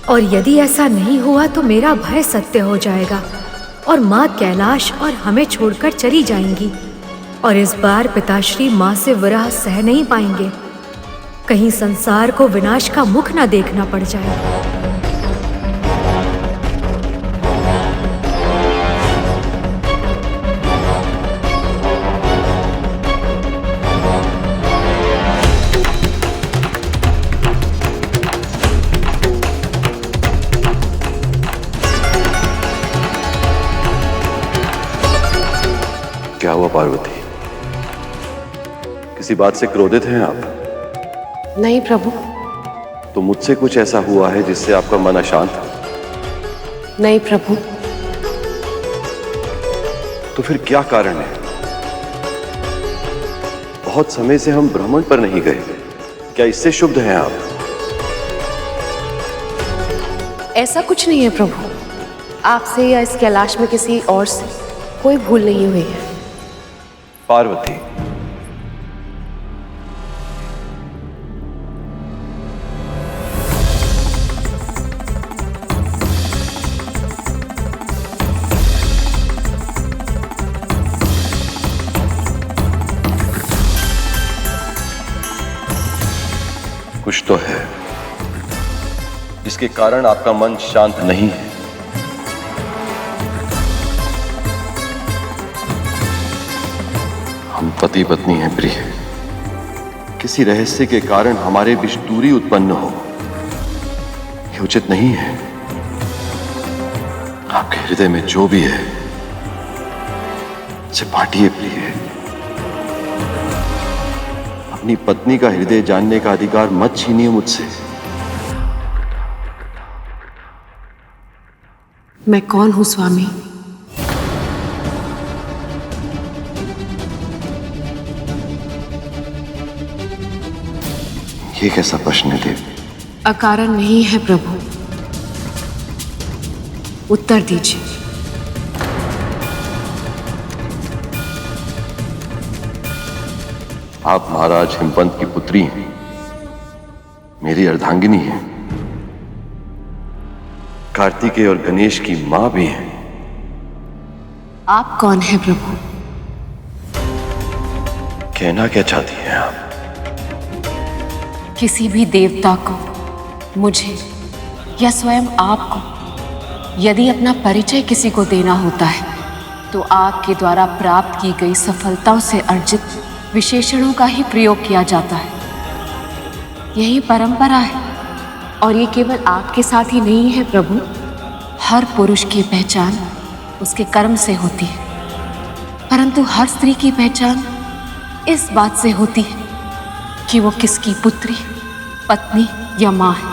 और यदि ऐसा नहीं हुआ तो मेरा भय सत्य हो जाएगा और माँ कैलाश और हमें छोड़कर चली जाएंगी। और इस बार पिताश्री माँ से विरह सह नहीं पाएंगे। कहीं संसार को विनाश का मुख न देखना पड़ जाए। क्या हुआ पार्वती? किसी बात से क्रोधित हैं आप? नहीं प्रभु। तो मुझसे कुछ ऐसा हुआ है जिससे आपका मन अशांत? नहीं प्रभु। तो फिर क्या कारण है? बहुत समय से हम भ्रमण पर नहीं गए, क्या इससे शुभ हैं आप? ऐसा कुछ नहीं है प्रभु। आपसे या इस कैलाश में किसी और से कोई भूल नहीं हुई है। पार्वती, कुछ तो है जिसके कारण आपका मन शांत नहीं है। हम पति पत्नी हैं प्रिय, किसी रहस्य के कारण हमारे बीच दूरी उत्पन्न हो, यह उचित नहीं है। आपके हृदय में जो भी है उसे बांटिए प्रिय। अपनी पत्नी का हृदय जानने का अधिकार मत छीनिए मुझसे। मैं कौन हूं स्वामी? ये कैसा प्रश्न है देव? अकारण नहीं है प्रभु, उत्तर दीजिए। आप महाराज हिमवंत की पुत्री हैं, मेरी अर्धांगिनी हैं, कार्तिकेय और गणेश की मां भी हैं। आप कौन हैं प्रभु? कहना क्या चाहती हैं आप? किसी भी देवता को, मुझे या स्वयं आपको यदि अपना परिचय किसी को देना होता है तो आपके द्वारा प्राप्त की गई सफलताओं से अर्जित विशेषणों का ही प्रयोग किया जाता है। यही परंपरा है और ये केवल आपके साथ ही नहीं है प्रभु। हर पुरुष की पहचान उसके कर्म से होती है, परंतु हर स्त्री की पहचान इस बात से होती है कि वो किसकी पुत्री, पत्नी या मां है।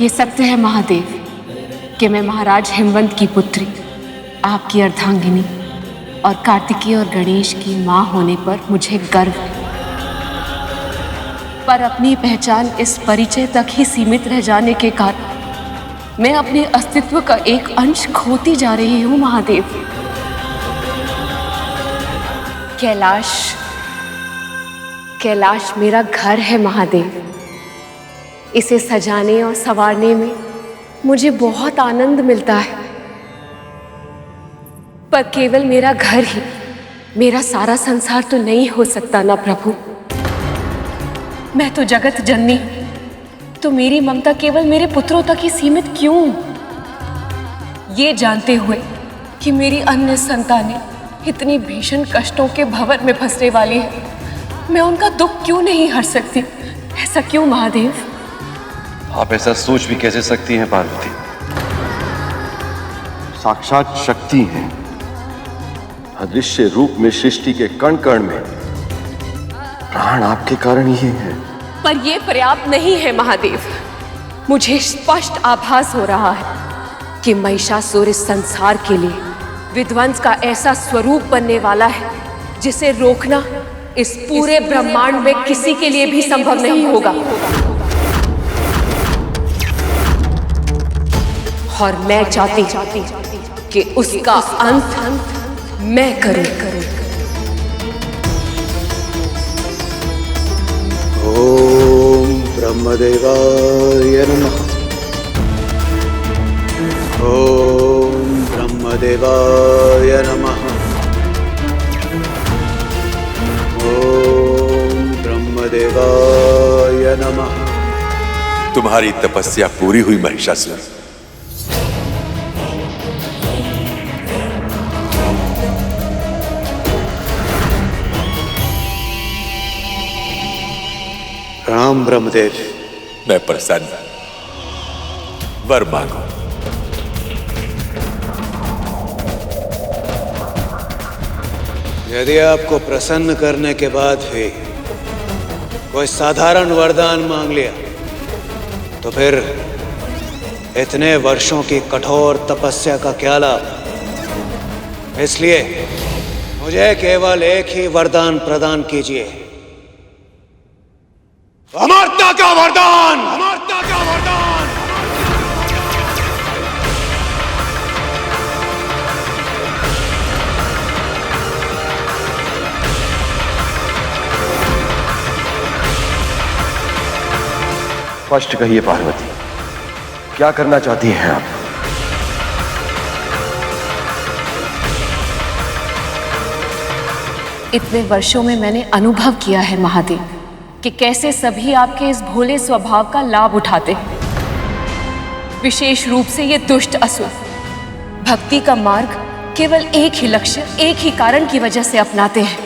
ये सत्य है महादेव कि मैं महाराज हिमवंत की पुत्री, आपकी अर्धांगिनी और कार्तिकेय और गणेश की मां होने पर मुझे गर्व है। पर अपनी पहचान इस परिचय तक ही सीमित रह जाने के कारण मैं अपने अस्तित्व का एक अंश खोती जा रही हूं महादेव। कैलाश मेरा घर है महादेव। इसे सजाने और संवारने में मुझे बहुत आनंद मिलता है, पर केवल मेरा घर ही मेरा सारा संसार तो नहीं हो सकता ना प्रभु। मैं तो जगत जननी, तो मेरी ममता केवल मेरे पुत्रों तक ही सीमित क्यों? ये जानते हुए कि मेरी अन्य संतानें इतनी भीषण कष्टों के भंवर में फंसने वाली है, मैं उनका दुख क्यों नहीं हर सकती? ऐसा क्यों महादेव? आप ऐसा सोच भी कैसे सकती हैं पार्वती? साक्षात शक्ति हैं, अदृश्य रूप में सृष्टि के कण कण में प्राण आपके कारण ही है। पर यह पर्याप्त नहीं है महादेव। मुझे स्पष्ट आभास हो रहा है कि महिषासुर इस संसार के लिए विध्वंस का ऐसा स्वरूप बनने वाला है जिसे रोकना इस पूरे ब्रह्मांड में किसी के लिए भी संभव नहीं होगा। और मैं चाहती कि उसका अंत मैं करूं। ओम ब्रह्मदेवाय नमः। ओम ब्रह्मदेवाय नमः। ओम ब्रह्मदेवाय नमः। तुम्हारी तपस्या पूरी हुई महिषासुर। राम ब्रह्मदेव। मैं प्रसन्न। वर मांगो। यदि आपको प्रसन्न करने के बाद भी कोई साधारण वरदान मांग लिया तो फिर इतने वर्षों की कठोर तपस्या का क्या लाभ। इसलिए मुझे केवल एक ही वरदान प्रदान कीजिए। अमरता का वरदान। अमरता का वरदान। स्पष्ट कहिए पार्वती, क्या करना चाहती हैं आप? इतने वर्षों में मैंने अनुभव किया है महादेव कि कैसे सभी आपके इस भोले स्वभाव का लाभ उठाते हैं। विशेष रूप से ये दुष्ट असुर भक्ति का मार्ग केवल एक ही लक्ष्य, एक ही कारण की वजह से अपनाते हैं,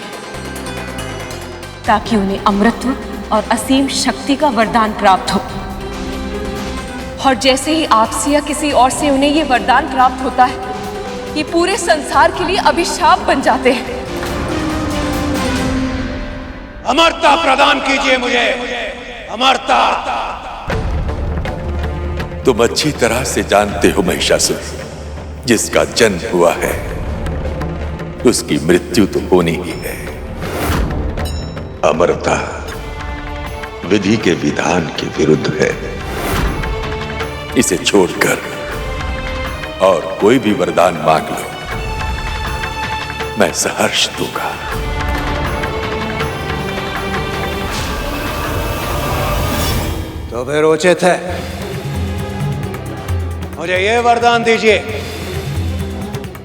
ताकि उन्हें अमृतत्व और असीम शक्ति का वरदान प्राप्त हो। और जैसे ही आपसे या किसी और से उन्हें ये वरदान प्राप्त होता है, ये पूरे संसार के लिए अभिशाप बन जाते हैं। अमरता प्रदान कीजिए मुझे। अमरता। तुम अच्छी तरह से जानते हो महिषासुर, जिसका जन्म हुआ है उसकी मृत्यु तो होनी ही है। अमरता विधि के विधान के विरुद्ध है। इसे छोड़कर और कोई भी वरदान मांग लो, मैं सहर्ष दूंगा। तो फिर उचित है, मुझे यह वरदान दीजिए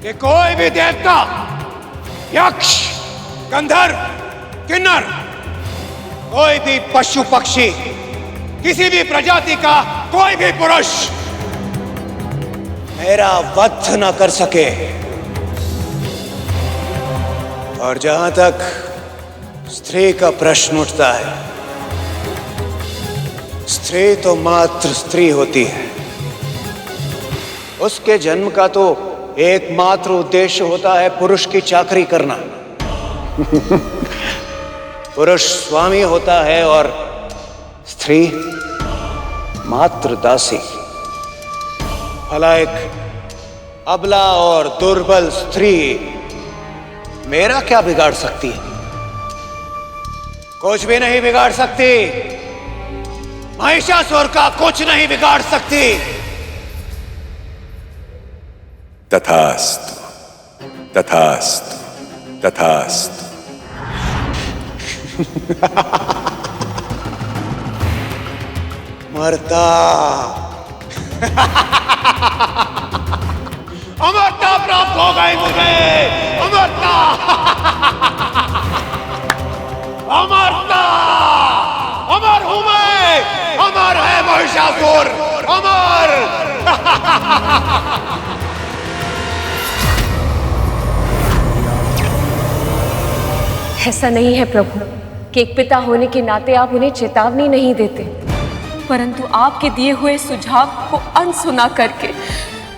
कि कोई भी देवता, यक्ष, गंधर्व, किन्नर, कोई भी पशु पक्षी, किसी भी प्रजाति का कोई भी पुरुष मेरा वध न कर सके। और जहां तक स्त्री का प्रश्न उठता है, स्त्री तो मात्र स्त्री होती है। उसके जन्म का तो एकमात्र उद्देश्य होता है पुरुष की चाकरी करना। पुरुष स्वामी होता है और स्त्री मात्र दासी। भला एक अबला और दुर्बल स्त्री मेरा क्या बिगाड़ सकती है? कुछ भी नहीं बिगाड़ सकती। महिषासुर का कुछ नहीं बिगाड़ सकती। तथास्तु, तथास्तु, तथास्तु। मरता। अमरता प्राप्त हो गई मुझे। अमरता। अमरता। अमर हूं मैं। अमर है महिषासुर। अमर। ऐसा नहीं है प्रभु कि एक पिता होने के नाते आप उन्हें चेतावनी नहीं देते, परंतु आपके दिए हुए सुझाव को अनसुना करके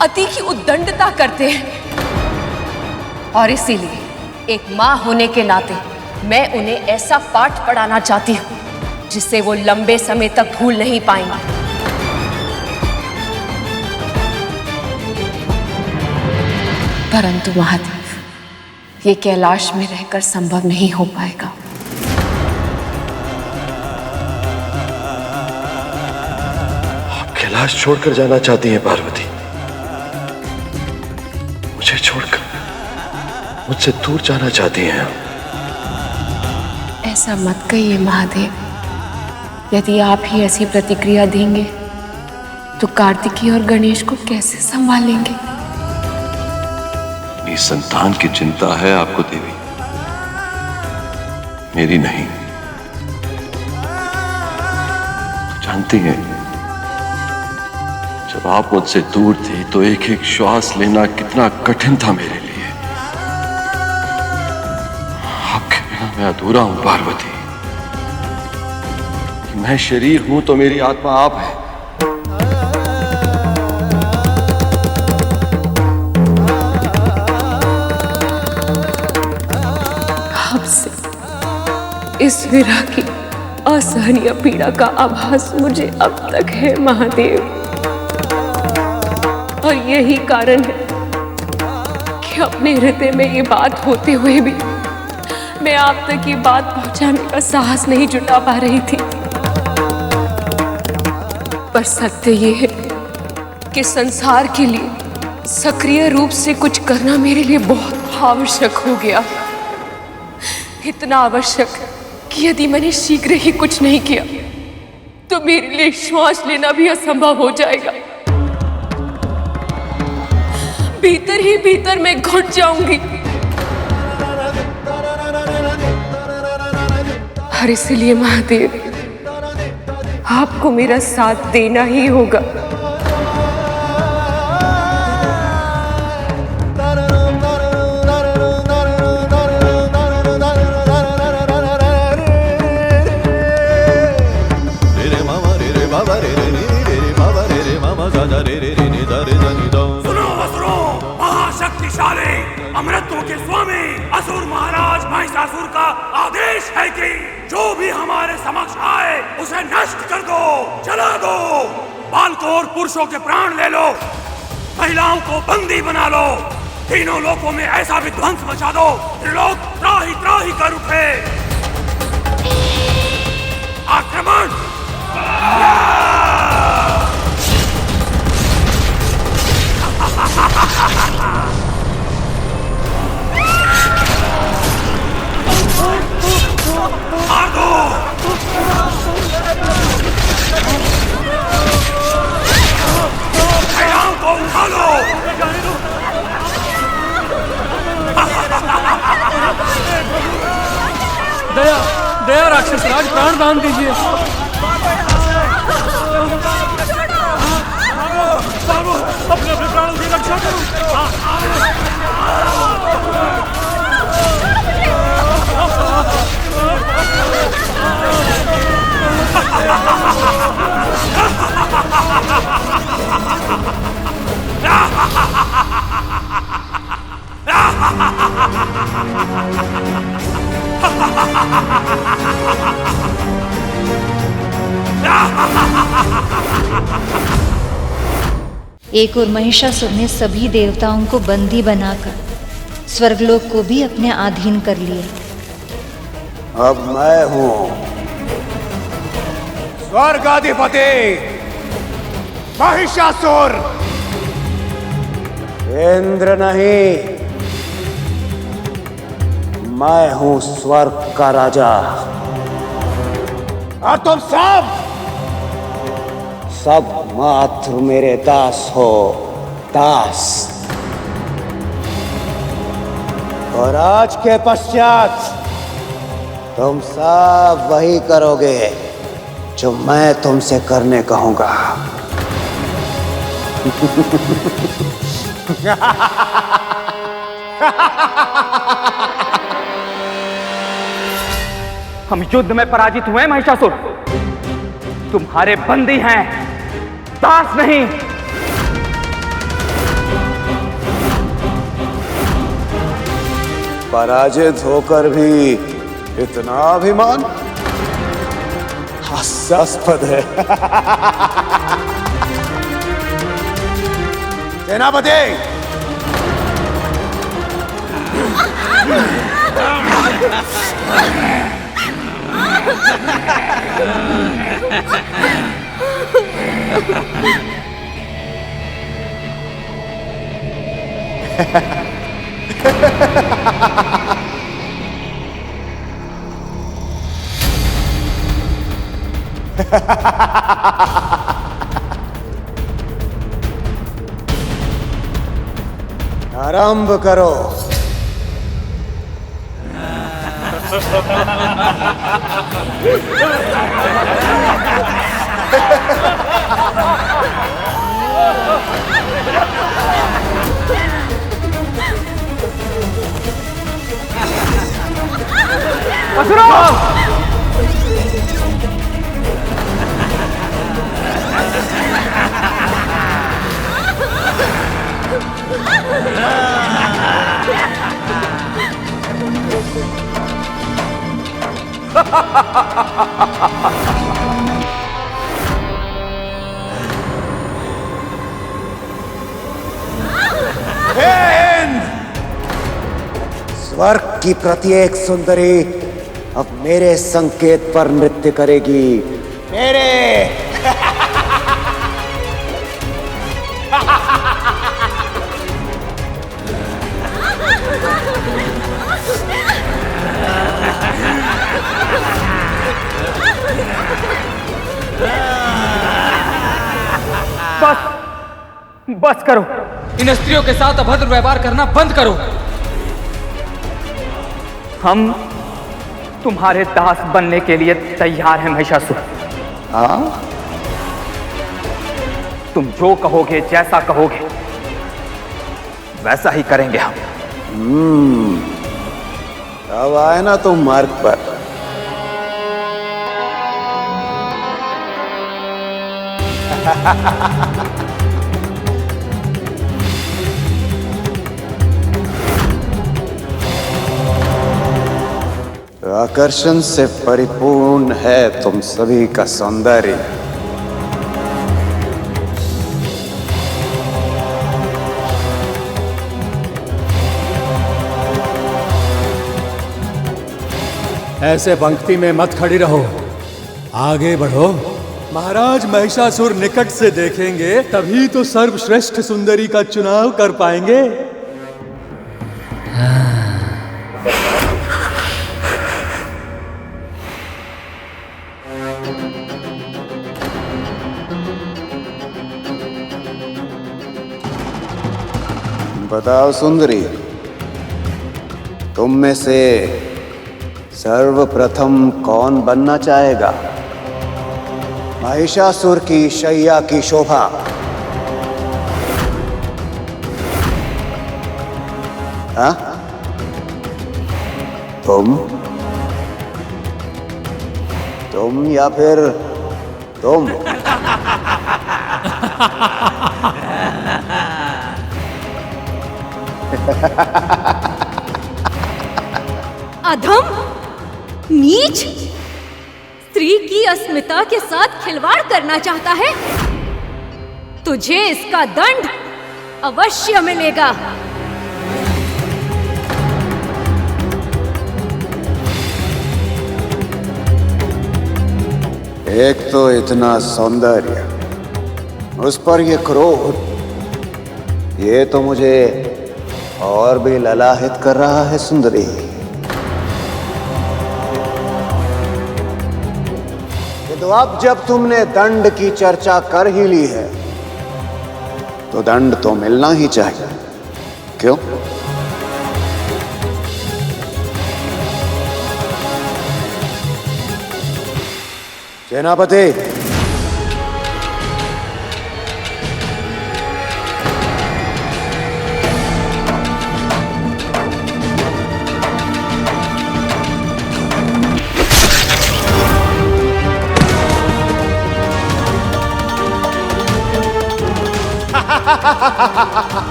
अति की उद्दंडता करते हैं। और इसीलिए एक माँ होने के नाते मैं उन्हें ऐसा पाठ पढ़ाना चाहती हूँ जिससे वो लंबे समय तक भूल नहीं पाएंगे। परंतु महादेव, ये कैलाश में रहकर संभव नहीं हो पाएगा। आप कैलाश छोड़कर जाना चाहती हैं पार्वती? मुझे छोड़कर मुझसे दूर जाना चाहती हैं? ऐसा मत कहिए महादेव। यदि आप ही ऐसी प्रतिक्रिया देंगे तो कार्तिकी और गणेश को कैसे संभालेंगे? मेरी संतान की चिंता है आपको देवी, मेरी नहीं। जानती हैं, जब आप मुझसे दूर थी तो एक एक श्वास लेना कितना कठिन था मेरे लिए। आपके बिना मैं अधूरा हूं पार्वती। मैं शरीर हूं तो मेरी आत्मा आप है। आपसे इस विरह की असहनीय पीड़ा का आभास मुझे अब तक है महादेव, और यही कारण है कि अपने हृदय में ये बात होते हुए भी मैं आप तक ये बात पहुंचाने का साहस नहीं जुटा पा रही थी। पर सत्य ये है कि संसार के लिए सक्रिय रूप से कुछ करना मेरे लिए बहुत आवश्यक हो गया। इतना आवश्यक कि यदि मैंने शीघ्र ही कुछ नहीं किया तो मेरे लिए श्वास लेना भी असंभव हो जाएगा। भीतर ही भीतर मैं घुट जाऊंगी। और इसलिए महादेव, आपको मेरा साथ देना ही होगा। सुनो असुरो, महाशक्तिशाली अमृतों के स्वामी असुर महाराज महिषासुर का आदेश है कि जो भी हमारे समक्ष आए उसे नष्ट कर दो, जला दो। बालकों और पुरुषों के प्राण ले लो, महिलाओं को बंदी बना लो, तीनों लोकों में ऐसा विध्वंस मचा दो त्रिलोक त्राहि त्राहि कर उठे। आक्रमण! मार दो! महिलाओं को उठा लो! दया दया राक्षस राज, प्राण दान दीजिए। अपने अपने प्राणों की रक्षा करो। एक और महिषासुर ने सभी देवताओं को बंदी बनाकर स्वर्गलोक को भी अपने अधीन कर लिया। अब मैं हूं स्वर्गाधिपति महिषासुर। इंद्र नहीं, मैं हूं स्वर्ग का राजा, और तुम सब मात्र मेरे दास हो, दास। और आज के पश्चात तुम सब वही करोगे जो मैं तुमसे करने कहूंगा। हम युद्ध में पराजित हुए महिषासुर, तुम्हारे बंदी हैं, दास नहीं। पराजित होकर भी इतना अभिमान हास्यास्पद है। सेनापति, आरंभ करो। स्वर्ग की प्रत्येक सुंदरी अब मेरे संकेत पर नृत्य करेगी। मेरे बस करो। इन स्त्रियों के साथ अभद्र व्यवहार करना बंद करो। हम तुम्हारे दास बनने के लिए तैयार हैं महिषासुर। तुम जो कहोगे, जैसा कहोगे, वैसा ही करेंगे हम। अब आए ना तुम मार्ग पर। आकर्षण से परिपूर्ण है तुम सभी का सौंदर्य। ऐसे पंक्ति में मत खड़ी रहो, आगे बढ़ो। महाराज महिषासुर निकट से देखेंगे तभी तो सर्वश्रेष्ठ सुंदरी का चुनाव कर पाएंगे। बताओ सुंदरी, तुम में से सर्वप्रथम कौन बनना चाहेगा? महिषासुर की शैया की शोभा, हाँ? तुम या फिर तुम? अधम, नीच, स्त्री की अस्मिता के साथ खिलवाड़ करना चाहता है? तुझे इसका दंड अवश्य मिलेगा। एक तो इतना सौंदर्य, उस पर ये क्रोध, ये तो मुझे और भी ललाहित कर रहा है सुंदरी। तो अब जब तुमने दंड की चर्चा कर ही ली है तो दंड तो मिलना ही चाहिए, क्यों? सेनापति,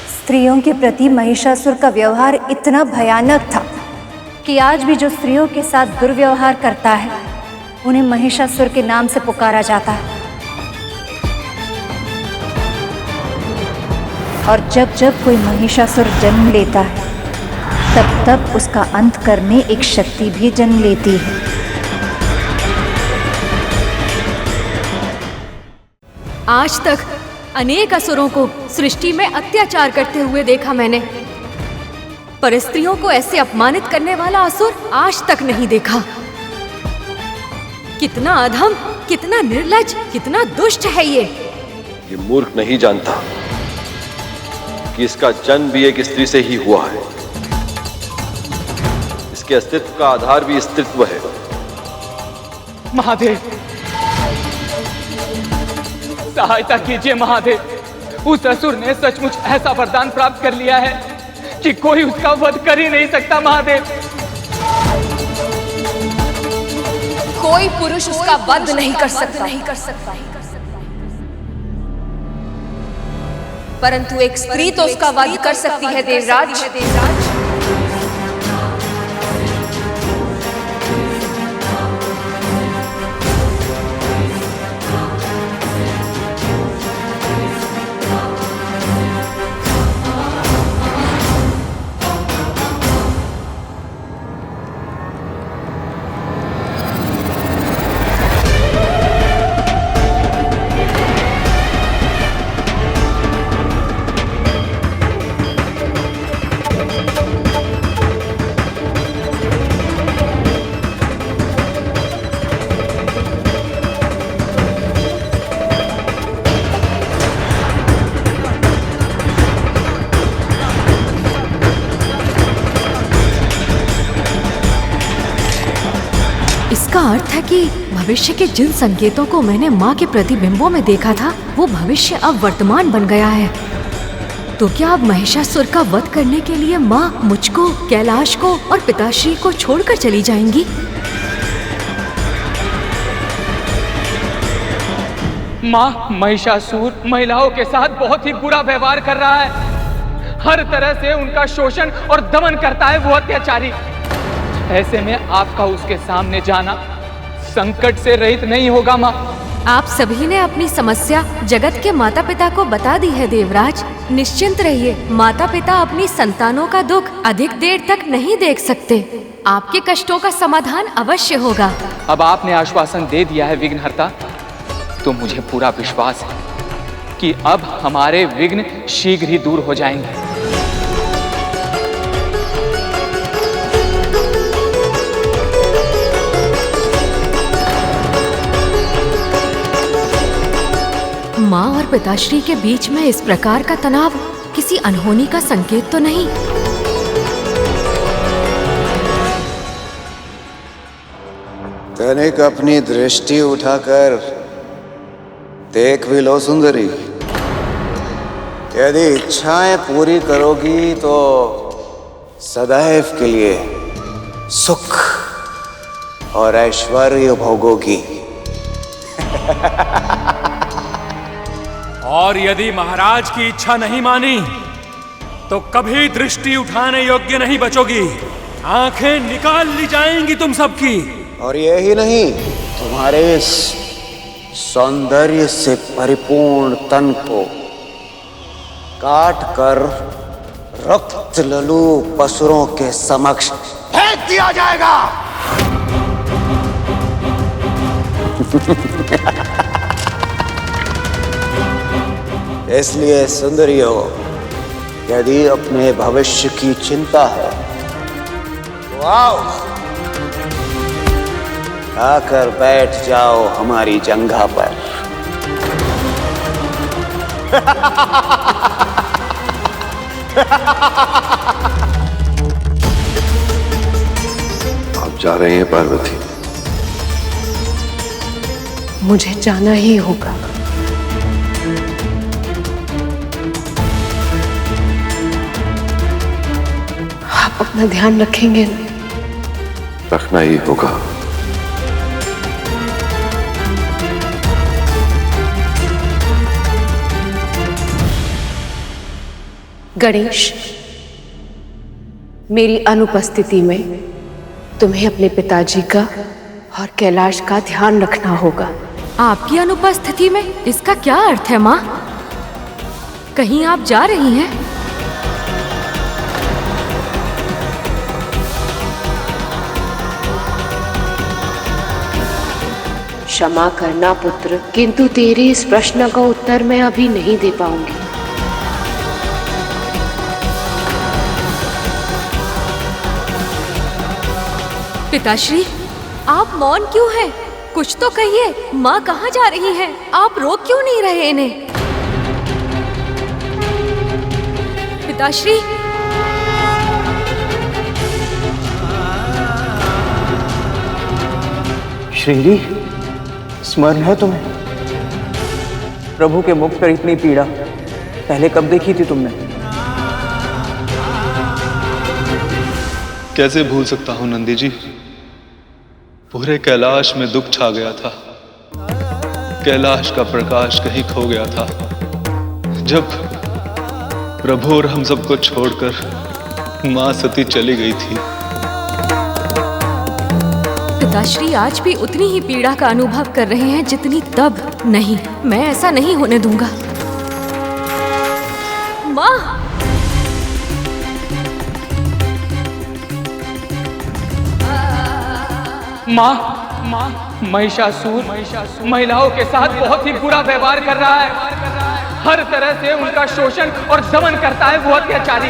स्त्रियों के प्रति महिषासुर का व्यवहार इतना भयानक था कि आज भी जो स्त्रियों के साथ दुर्व्यवहार करता है उन्हें महिषासुर के नाम से पुकारा जाता है। और जब जब कोई महिषासुर जन्म लेता है तब तब उसका अंत करने एक शक्ति भी जन्म लेती है। आज तक अनेक असुरों को सृष्टि में अत्याचार करते हुए देखा मैंने, पर स्त्रियों को ऐसे अपमानित करने वाला असुर आज तक नहीं देखा। कितना अधम, कितना निर्लज्ज, कितना दुष्ट है ये मूर्ख नहीं जानता कि इसका जन्म भी एक स्त्री से ही हुआ है। इसके अस्तित्व का आधार भी स्त्रीत्व है। महादेव, सहायता कीजिए महादेव। उस असुर ने सचमुच ऐसा वरदान प्राप्त कर लिया है कि कोई उसका वध कर ही नहीं सकता। महादेव, कोई पुरुष उसका वध नहीं कर सकता, परंतु एक स्त्री तो उसका वध कर सकती है देवराज। इसका अर्थ है कि भविष्य के जिन संकेतों को मैंने माँ के प्रतिबिंबों में देखा था, वो भविष्य अब वर्तमान बन गया है। तो क्या अब महिषासुर का वध करने के लिए माँ मुझको, कैलाश को और पिताश्री को छोड़कर चली जाएंगी? माँ, महिषासुर महिलाओं के साथ बहुत ही बुरा व्यवहार कर रहा है। हर तरह से उनका शोषण और दमन करता है वो अत्याचारी। ऐसे में आपका उसके सामने जाना संकट से रहित नहीं होगा माँ। आप सभी ने अपनी समस्या जगत के माता पिता को बता दी है देवराज। निश्चिंत रहिए, माता पिता अपनी संतानों का दुख अधिक देर तक नहीं देख सकते। आपके कष्टों का समाधान अवश्य होगा। अब आपने आश्वासन दे दिया है विघ्नहर्ता, तो मुझे पूरा विश्वास है कि अब हमारे विघ्न शीघ्र ही दूर हो जाएंगे। माँ और पिताश्री के बीच में इस प्रकार का तनाव किसी अनहोनी का संकेत तो नहीं? तनिक अपनी दृष्टि उठाकर देख भी लो सुंदरी। यदि इच्छाएं पूरी करोगी तो सदैव के लिए सुख और ऐश्वर्य भोगोगी। और यदि महाराज की इच्छा नहीं मानी तो कभी दृष्टि उठाने योग्य नहीं बचोगी। आंखें निकाल ली जाएंगी तुम सबकी। और यही नहीं, तुम्हारे इस सौंदर्य से परिपूर्ण तन को काट कर रक्त ललू पशुओं के समक्ष फेंक दिया जाएगा। इसलिए सुंदरियों, यदि अपने भविष्य की चिंता है तो आओ, आकर बैठ जाओ हमारी जंघा पर। आप जा रहे हैं पार्वती? मुझे जाना ही होगा। आप अपना ध्यान रखेंगे ना? रखना ही होगा। गणेश, मेरी अनुपस्थिति में तुम्हें अपने पिताजी का और कैलाश का ध्यान रखना होगा। आपकी अनुपस्थिति में इसका क्या अर्थ है माँ? कहीं आप जा रही हैं? क्षमा करना पुत्र, किंतु तेरे इस प्रश्न का उत्तर मैं अभी नहीं दे पाऊंगी। पिताश्री, आप मौन क्यों हैं? कुछ तो कहिए, माँ कहाँ जा रही हैं? आप रोक क्यों नहीं रहे इन्हें? पिताश्री, श्रीजी, स्मरण है तुम्हें? प्रभु के मुख पर इतनी पीड़ा पहले कब देखी थी तुमने? कैसे भूल सकता हूं नंदी जी। पूरे कैलाश में दुख छा गया था। कैलाश का प्रकाश कहीं खो गया था जब प्रभु और हम सबको छोड़कर मां सती चली गई थी। पिताश्री आज भी उतनी ही पीड़ा का अनुभव कर रहे हैं जितनी तब। नहीं, मैं ऐसा नहीं होने दूंगा। माँ! माँ, महिषासुर महिलाओं के साथ बहुत ही बुरा व्यवहार कर रहा है। हर तरह से उनका शोषण और दमन करता है वो अत्याचारी।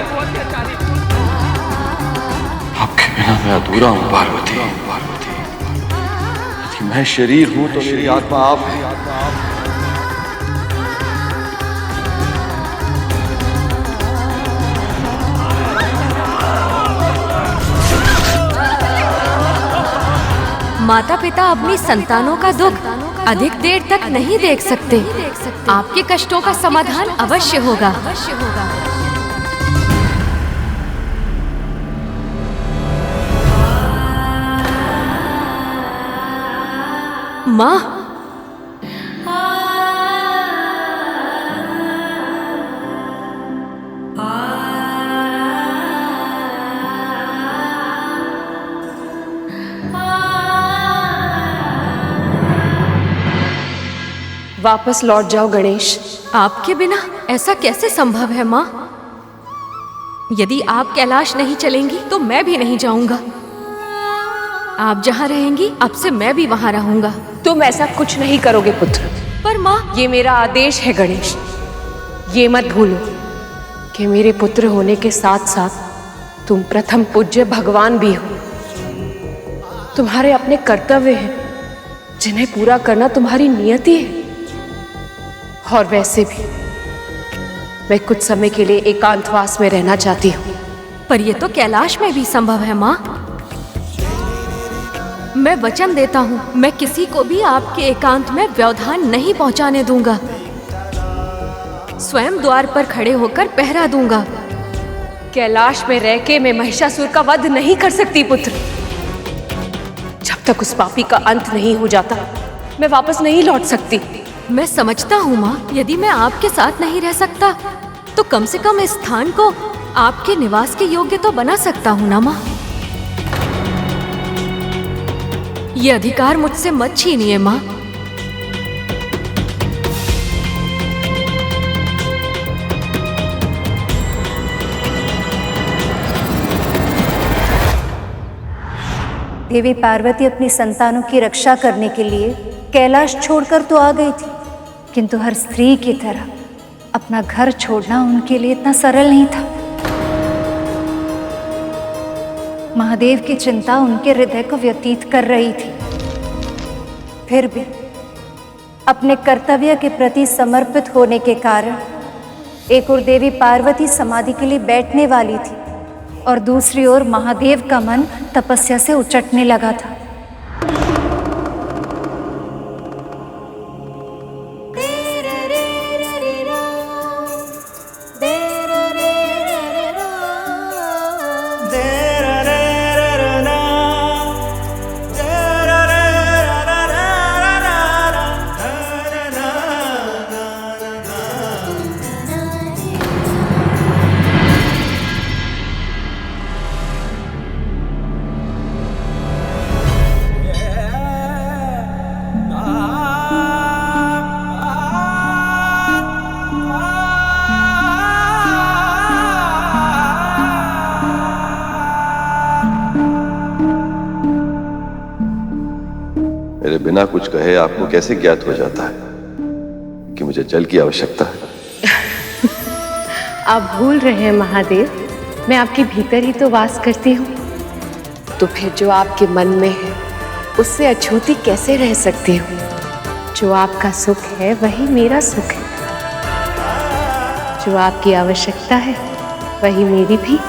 आपके बिना मैं अधूरा हूं पार्वती। मैं शरीर हूं तो मेरी आत्मा आप है। माता पिता अपनी संतानों का दुख अधिक देर तक नहीं देख सकते। आपके कष्टों का समाधान अवश्य होगा। माँ! वापस लौट जाओ गणेश। आपके बिना ऐसा कैसे संभव है माँ? यदि आप कैलाश नहीं चलेंगी तो मैं भी नहीं जाऊंगा। आप जहाँ रहेंगी अब से मैं भी वहाँ रहूंगा। तुम ऐसा कुछ नहीं करोगे पुत्र। पर माँ, ये मेरा आदेश है गणेश। ये मत भूलो कि मेरे पुत्र होने के साथ साथ तुम प्रथम पूज्य भगवान भी हो। तुम्हारे अपने कर्तव्य हैं जिन्हें पूरा करना तुम्हारी नियति है। और वैसे भी मैं कुछ समय के लिए एकांतवास में रहना चाहती हूँ। पर यह तो कैलाश में भी संभव है माँ। मैं वचन देता हूँ, मैं किसी को भी आपके एकांत में व्यवधान नहीं पहुँचाने दूंगा। स्वयं द्वार पर खड़े होकर पहरा दूंगा। कैलाश में रह के मैं महिषासुर का वध नहीं कर सकती पुत्र। जब तक उस पापी का अंत नहीं हो जाता मैं वापस नहीं लौट सकती। मैं समझता हूँ माँ, यदि मैं आपके साथ नहीं रह सकता तो कम से कम इस स्थान को आपके निवास के योग्य तो बना सकता हूँ ना माँ। ये अधिकार मुझसे मत छीनिए माँ। देवी पार्वती अपनी संतानों की रक्षा करने के लिए कैलाश छोड़कर तो आ गई थी, किंतु हर स्त्री की तरह अपना घर छोड़ना उनके लिए इतना सरल नहीं था। महादेव की चिंता उनके हृदय को व्यतीत कर रही थी। फिर भी अपने कर्तव्य के प्रति समर्पित होने के कारण एक ओर देवी पार्वती समाधि के लिए बैठने वाली थी और दूसरी ओर महादेव का मन तपस्या से उचटने लगा था। बिना कुछ कहे आपको कैसे ज्ञात हो जाता है कि मुझे जल की आवश्यकता है? आप भूल रहे हैं महादेव, मैं आपके भीतर ही तो वास करती हूँ। तो फिर जो आपके मन में है उससे अछूती कैसे रह सकती हूँ? जो आपका सुख है वही मेरा सुख है, जो आपकी आवश्यकता है वही मेरी भी।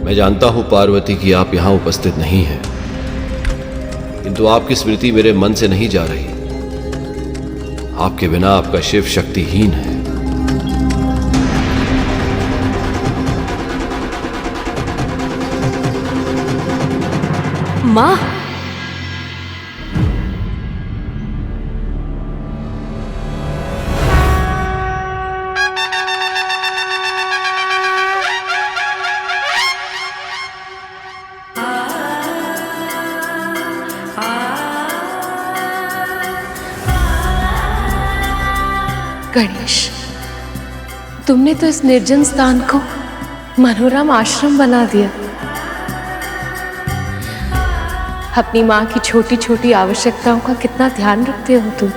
मैं जानता हूं पार्वती कि आप यहां उपस्थित नहीं हैं, किंतु आपकी स्मृति मेरे मन से नहीं जा रही। आपके बिना आपका शिव शक्तिहीन है। माँ, गणेश, तुमने तो इस निर्जन स्थान को मनोरम आश्रम बना दिया। अपनी माँ की छोटी छोटी आवश्यकताओं का कितना ध्यान रखते हो तुम।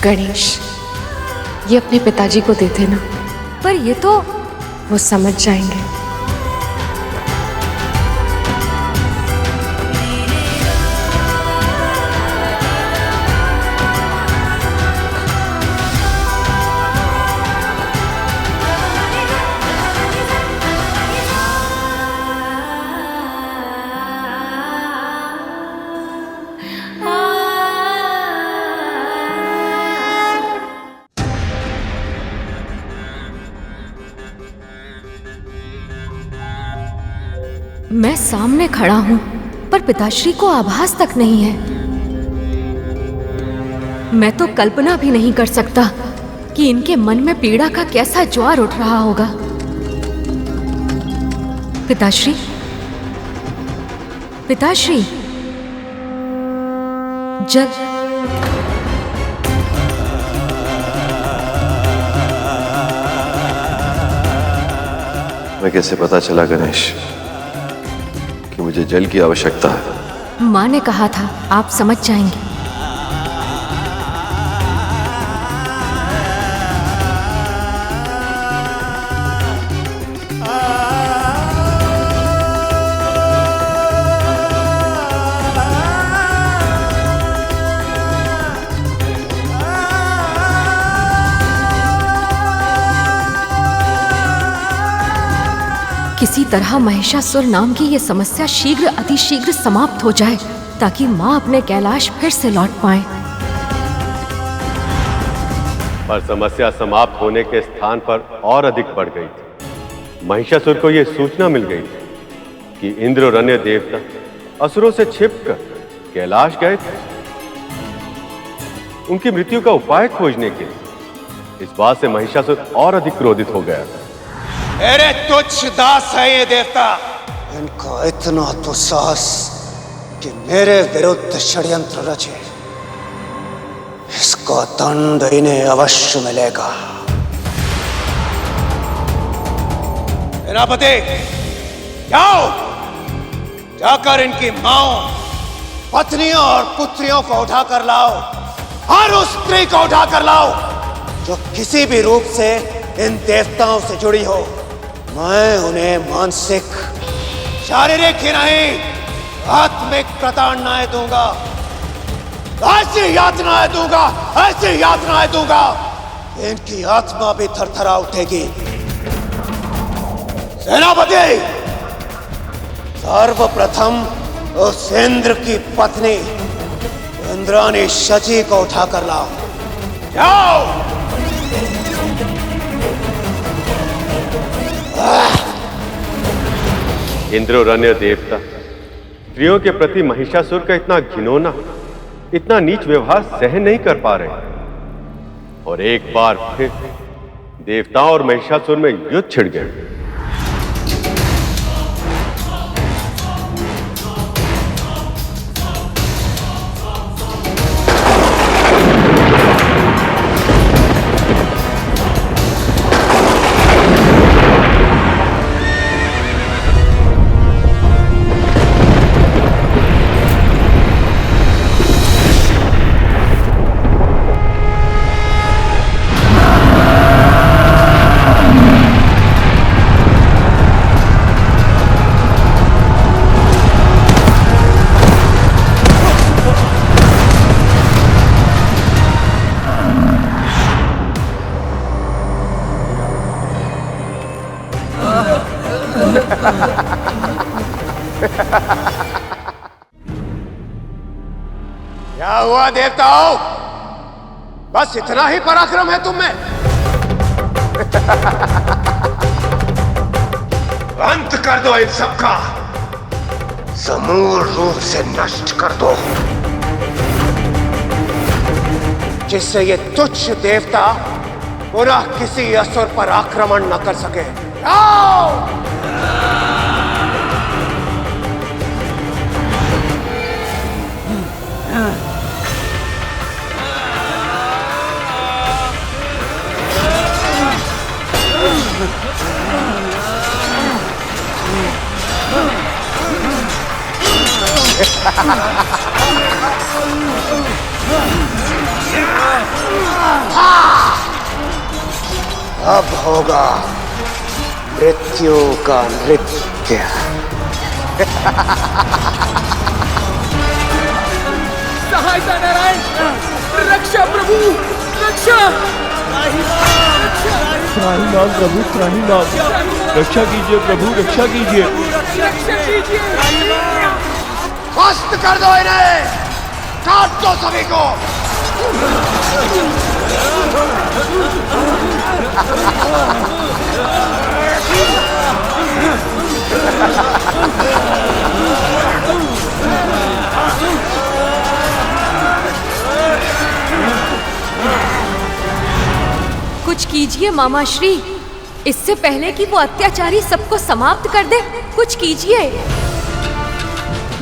गणेश, ये अपने पिताजी को दे देना। पर ये तो वो समझ जाएंगे। मैं सामने खड़ा हूं, पर पिताश्री को आभास तक नहीं है। मैं तो कल्पना भी नहीं कर सकता कि इनके मन में पीड़ा का कैसा ज्वार उठ रहा होगा। पिताश्री, पिताश्री, जल। मैं कैसे पता चला गणेश कि मुझे जल की आवश्यकता है? माँ ने कहा था आप समझ जाएंगे। किसी तरह महिषासुर नाम की ये समस्या शीघ्र अतिशीघ्र समाप्त हो जाए, ताकि माँ अपने कैलाश फिर से लौट पाए। पर समस्या समाप्त होने के स्थान पर और अधिक बढ़ गई थी। महिषासुर को यह सूचना मिल गई थी कि इंद्र और अन्य देवता असुरों से छिपकर कैलाश गए थे उनकी मृत्यु का उपाय खोजने के लिए। इस बात से महिषासुर और अधिक क्रोधित हो गया था। मेरे तुच्छ दास है ये देवता, इनका इतना तो साहस कि मेरे विरुद्ध षड्यंत्र रचे। इसका दंड इन्हें अवश्य मिलेगा। सेनापति, जाओ, जाकर इनकी माओ, पत्नियों और पुत्रियों को उठाकर लाओ, हर उस स्त्री को उठाकर लाओ जो किसी भी रूप से इन देवताओं से जुड़ी हो। मैं उन्हें मानसिक, शारीरिक ही नहीं, आत्मिक प्रताड़नाएं दूंगा। ऐसी यातनाएं दूंगा, ऐसी यातनाएं दूंगा, इनकी आत्मा भी थरथरा उठेगी। सेनापति, सर्वप्रथम उस इंद्र की पत्नी इंद्राणी शची को उठाकर लाओ। जाओ। इंद्ररण्य देवता स्त्रियों के प्रति महिषासुर का इतना घिनौना, इतना नीच व्यवहार सहन नहीं कर पा रहे, और एक बार फिर देवताओं और महिषासुर में युद्ध छिड़ गया। क्या हुआ देवताओं? बस इतना ही पराक्रम है तुम में? अंत कर दो इन सबका, समूल रूप से नष्ट कर दो, जिससे ये तुच्छ देवता पुनः किसी असुर पर आक्रमण न कर सके। आओ! अब होगा मृत्यु का नृत्य। सहायता नारायण, रक्षा प्रभु, रक्षा। त्राहीमाम प्रभु, त्राहीमाम, रक्षा कीजिए प्रभु, रक्षा कीजिए, रक्षा कीजिए। ध्वस्त कर दो इन्हें, काट दो सभी को। कुछ कीजिए मामा श्री, इससे पहले कि वो अत्याचारी सबको समाप्त कर दे, कुछ कीजिए।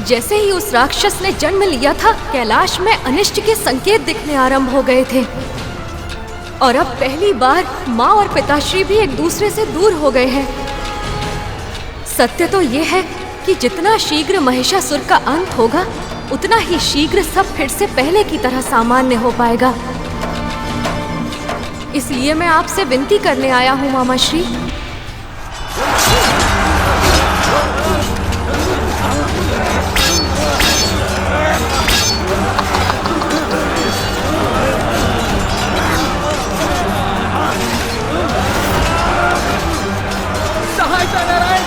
जैसे ही उस राक्षस ने जन्म लिया था, कैलाश में अनिष्ट के संकेत दिखने आरंभ हो गए थे, और अब पहली बार माँ और पिताश्री भी एक दूसरे से दूर हो गए हैं। सत्य तो ये है कि जितना शीघ्र महिषासुर का अंत होगा, उतना ही शीघ्र सब फिर से पहले की तरह सामान्य हो पाएगा। इसलिए मैं आपसे विनती करने आया हूँ मामा श्री। सहायता नारायण,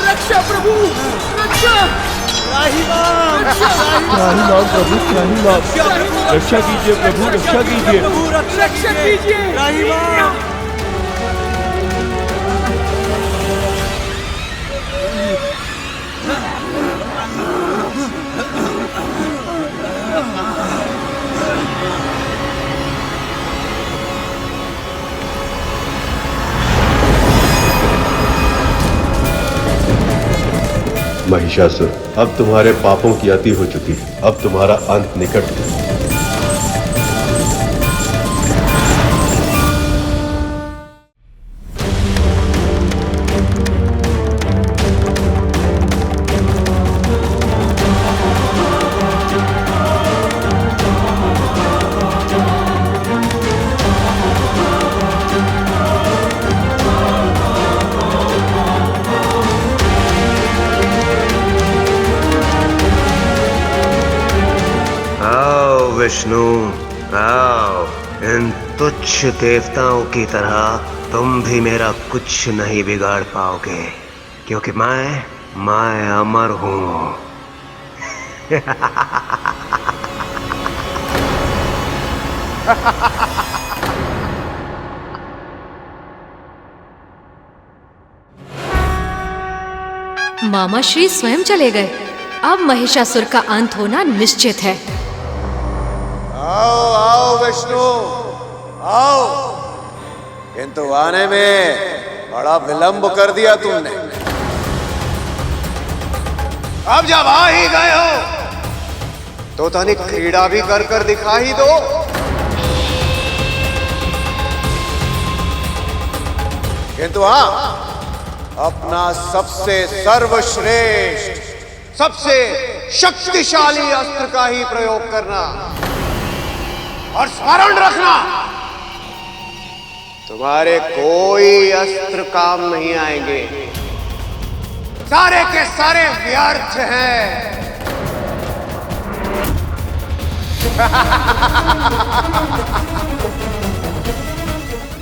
रक्षा प्रभु, रक्षा। त्राहीमाम प्रभु, त्राहीमाम, रक्षा कीजिए प्रभु, रक्षा कीजिए, रक्षा कीजिए। महिषासुर, अब तुम्हारे पापों की अति हो चुकी है, अब तुम्हारा अंत निकट है। विष्णु, आओ। इन तुच्छ देवताओं की तरह तुम भी मेरा कुछ नहीं बिगाड़ पाओगे, क्योंकि मैं अमर हूं। मामा श्री स्वयं चले गए। अब महिषासुर का अंत होना निश्चित है। आओ आओ विष्णु, आओ। किंतु आने में बड़ा विलंब कर दिया तुमने। अब जब आ ही गए हो तो तनिक क्रीड़ा भी कर कर दिखा ही दो। किंतु हाँ, अपना सबसे सर्वश्रेष्ठ, सबसे शक्तिशाली अस्त्र का ही प्रयोग करना, और स्मरण रखना, तुम्हारे कोई अस्त्र काम नहीं आएंगे। सारे के सारे व्यर्थ हैं।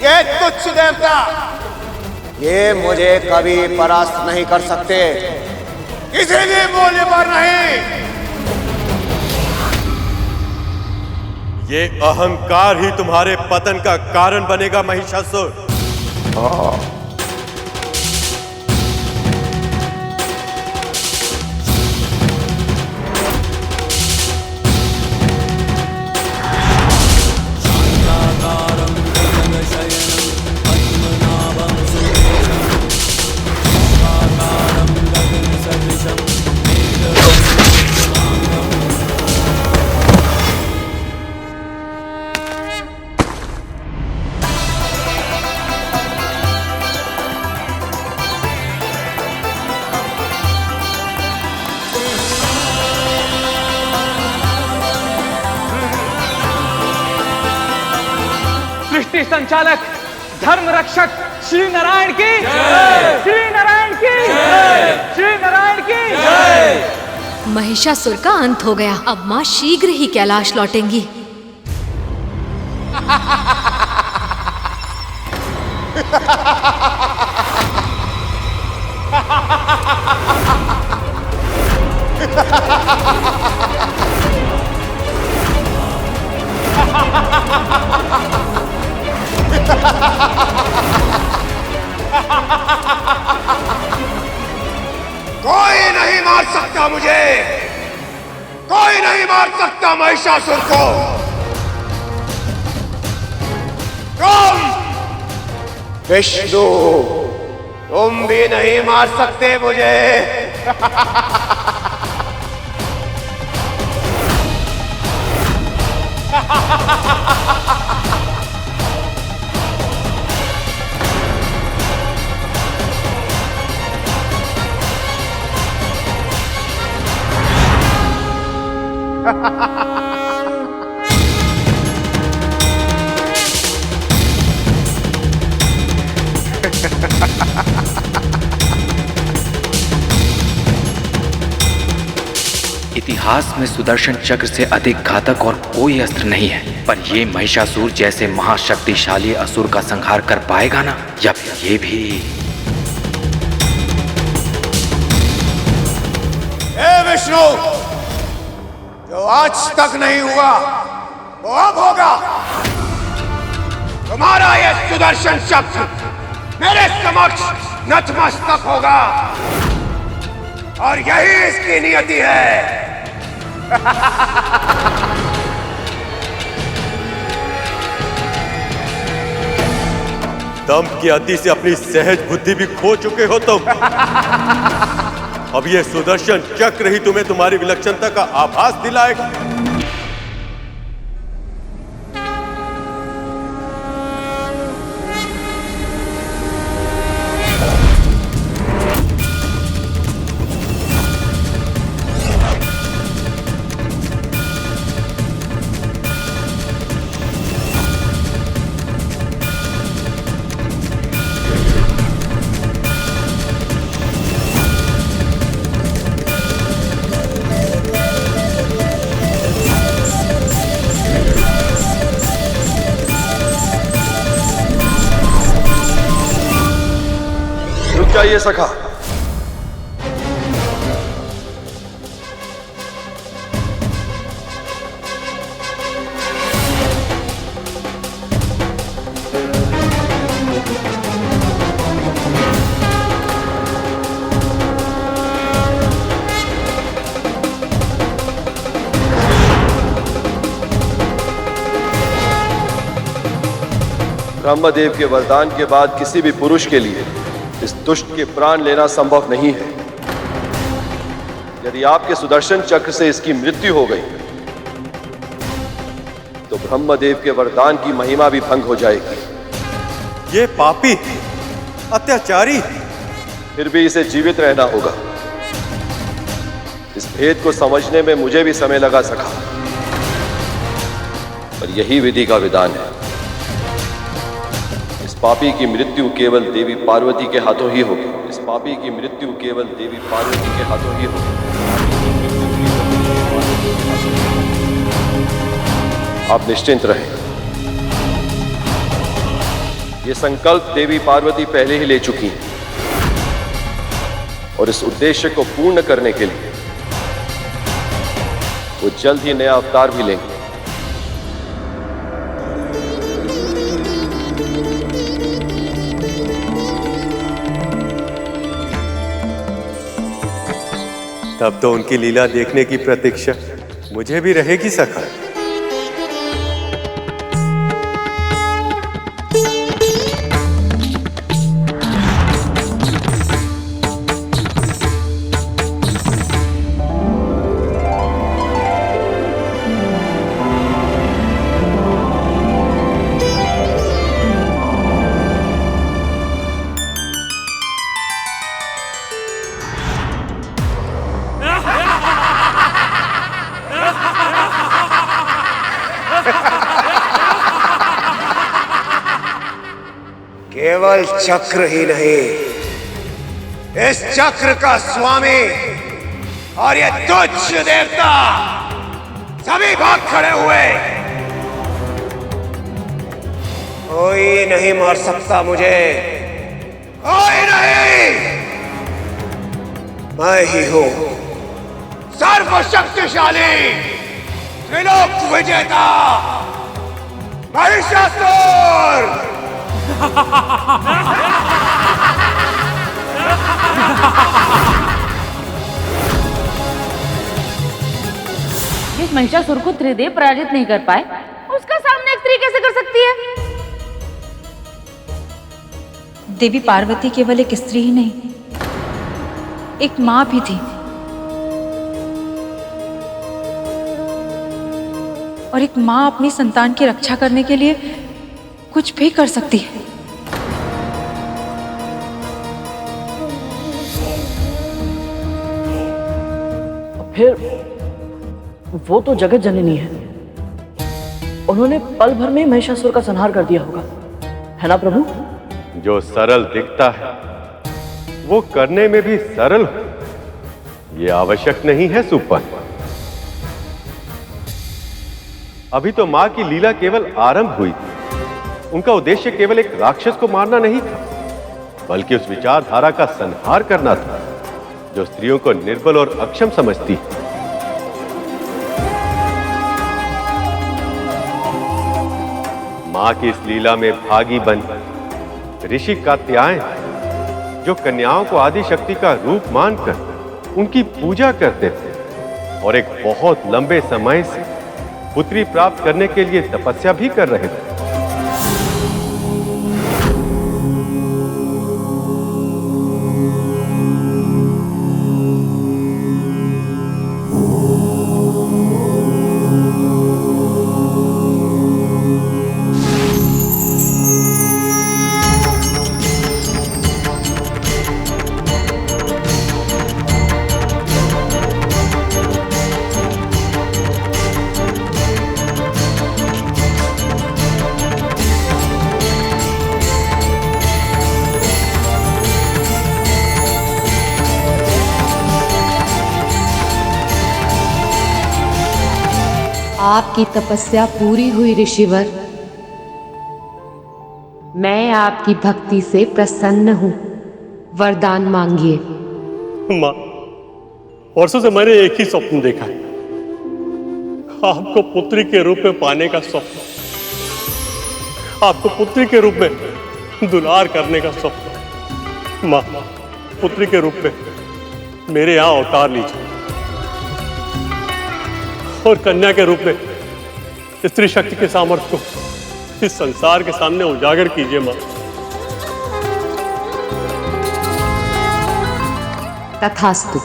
ये तुच्छ देवता, ये मुझे कभी परास्त नहीं कर सकते, किसी भी मूल्य पर नहीं। ये अहंकार ही तुम्हारे पतन का कारण बनेगा महिषासुर। सृष्टि संचालक, धर्म रक्षक श्री नारायण की श्री नारायण की श्री नारायण की। महिषासुर का अंत हो गया। अब माँ शीघ्र ही कैलाश लौटेंगी। कोई नहीं मार सकता मुझे, कोई नहीं मार सकता महिषासुर को। तुम विष्णु, तुम भी नहीं मार सकते मुझे। इतिहास में सुदर्शन चक्र से अधिक घातक और कोई अस्त्र नहीं है, पर ये महिषासुर जैसे महाशक्तिशाली असुर का संहार कर पाएगा ना, या फिर ये भी। हे विष्णु, जो आज तक नहीं हुआ वो अब होगा। तुम्हारा ये सुदर्शन चक्र मेरे समक्ष नतमस्तक होगा, और यही इसकी नियति है। दम की अति से अपनी सहज बुद्धि भी खो चुके हो तुम। अब ये सुदर्शन चक्र ही तुम्हें तुम्हारी विलक्षणता का आभास दिलाएगा। जाइए सखा। ब्रह्मदेव के वरदान के बाद किसी भी पुरुष के लिए इस दुष्ट के प्राण लेना संभव नहीं है। यदि आपके सुदर्शन चक्र से इसकी मृत्यु हो गई तो ब्रह्मदेव के वरदान की महिमा भी भंग हो जाएगी। ये पापी, अत्याचारी, फिर भी इसे जीवित रहना होगा। इस भेद को समझने में मुझे भी समय लगा सका, पर यही विधि का विधान है। इस पापी की मृत्यु केवल देवी पार्वती के हाथों ही होगी। इस पापी की मृत्यु केवल देवी पार्वती के हाथों ही होगी। आप निश्चिंत रहें। यह संकल्प देवी पार्वती पहले ही ले चुकी हैं और इस उद्देश्य को पूर्ण करने के लिए वो जल्द ही नया अवतार भी लेंगे। तब तो उनकी लीला देखने की प्रतीक्षा मुझे भी रहेगी सखा। केवल चक्र ही नहीं, इस चक्र का स्वामी और ये तुच्छ देवता सभी भाग खड़े हुए। कोई नहीं मार सकता मुझे, कोई नहीं। मैं ही हूं सर्वशक्तिशाली त्रिलोक विजेता महिषासुर। जिस महिषासुर को त्रिदेव पराजित नहीं कर पाए, उसका सामना एक स्त्री कैसे कर सकती है? देवी पार्वती केवल एक स्त्री ही नहीं, एक मां भी थी, और एक मां अपनी संतान की रक्षा करने के लिए कुछ भी कर सकती है। फिर वो तो जगत जननी है, उन्होंने पल भर में महिषासुर का संहार कर दिया होगा, है ना प्रभु? जो सरल दिखता है वो करने में भी सरल हो, ये आवश्यक नहीं है सुपन। अभी तो मां की लीला केवल आरंभ हुई थी। उनका उद्देश्य केवल एक राक्षस को मारना नहीं था, बल्कि उस विचारधारा का संहार करना था जो स्त्रियों को निर्बल और अक्षम समझती है। मां की इस लीला में भागी बन ऋषि कात्यायन जो कन्याओं को आदि शक्ति का रूप मानकर उनकी पूजा करते थे और एक बहुत लंबे समय से पुत्री प्राप्त करने के लिए तपस्या भी कर रहे थे। आपकी तपस्या पूरी हुई ऋषिवर। मैं आपकी भक्ति से प्रसन्न हूं। वरदान मांगिए। माँ, वर्षों से मैंने एक ही स्वप्न देखा है, आपको पुत्री के रूप में पाने का स्वप्न, आपको पुत्री के रूप में दुलार करने का स्वप्न। माँ, पुत्री के रूप में मेरे यहां अवतार लीजिए और कन्या के रूप में स्त्री शक्ति के सामर्थ्य को इस संसार के सामने उजागर कीजिए। माँ, तथास्तु।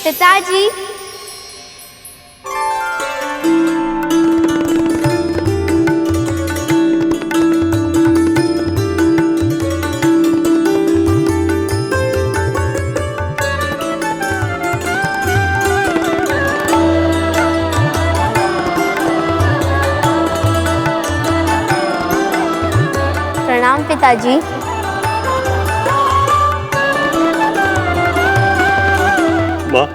पिताजी, प्रणाम पिताजी। माँ,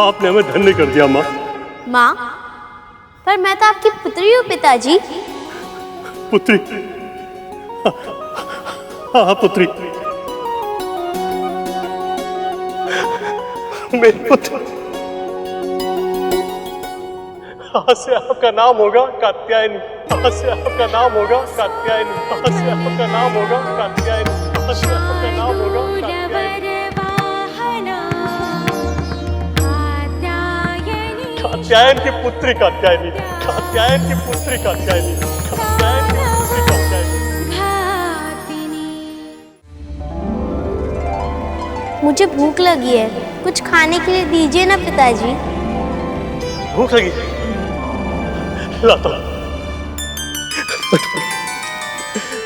आपने हमें धन्य कर दिया। माँ, माँ, पर मैं तो आपकी पुत्री हूँ पिताजी। पुत्री? हाँ पुत्री, मेरी पुत्री। आज से आपका नाम होगा कात्यायनी। आज से आपका नाम होगा कात्यायनी। आज से आपका नाम होगा कात्यायनी। आज से आपका नाम होगा कात्यायन की पुत्री कात्यायनी। कात्यायन की पुत्री कात्यायनी। कात्यायन की पुत्री कात्यायनी। मुझे भूख लगी है, कुछ खाने के लिए दीजिए ना पिताजी। भूख लगी? लाता हूं।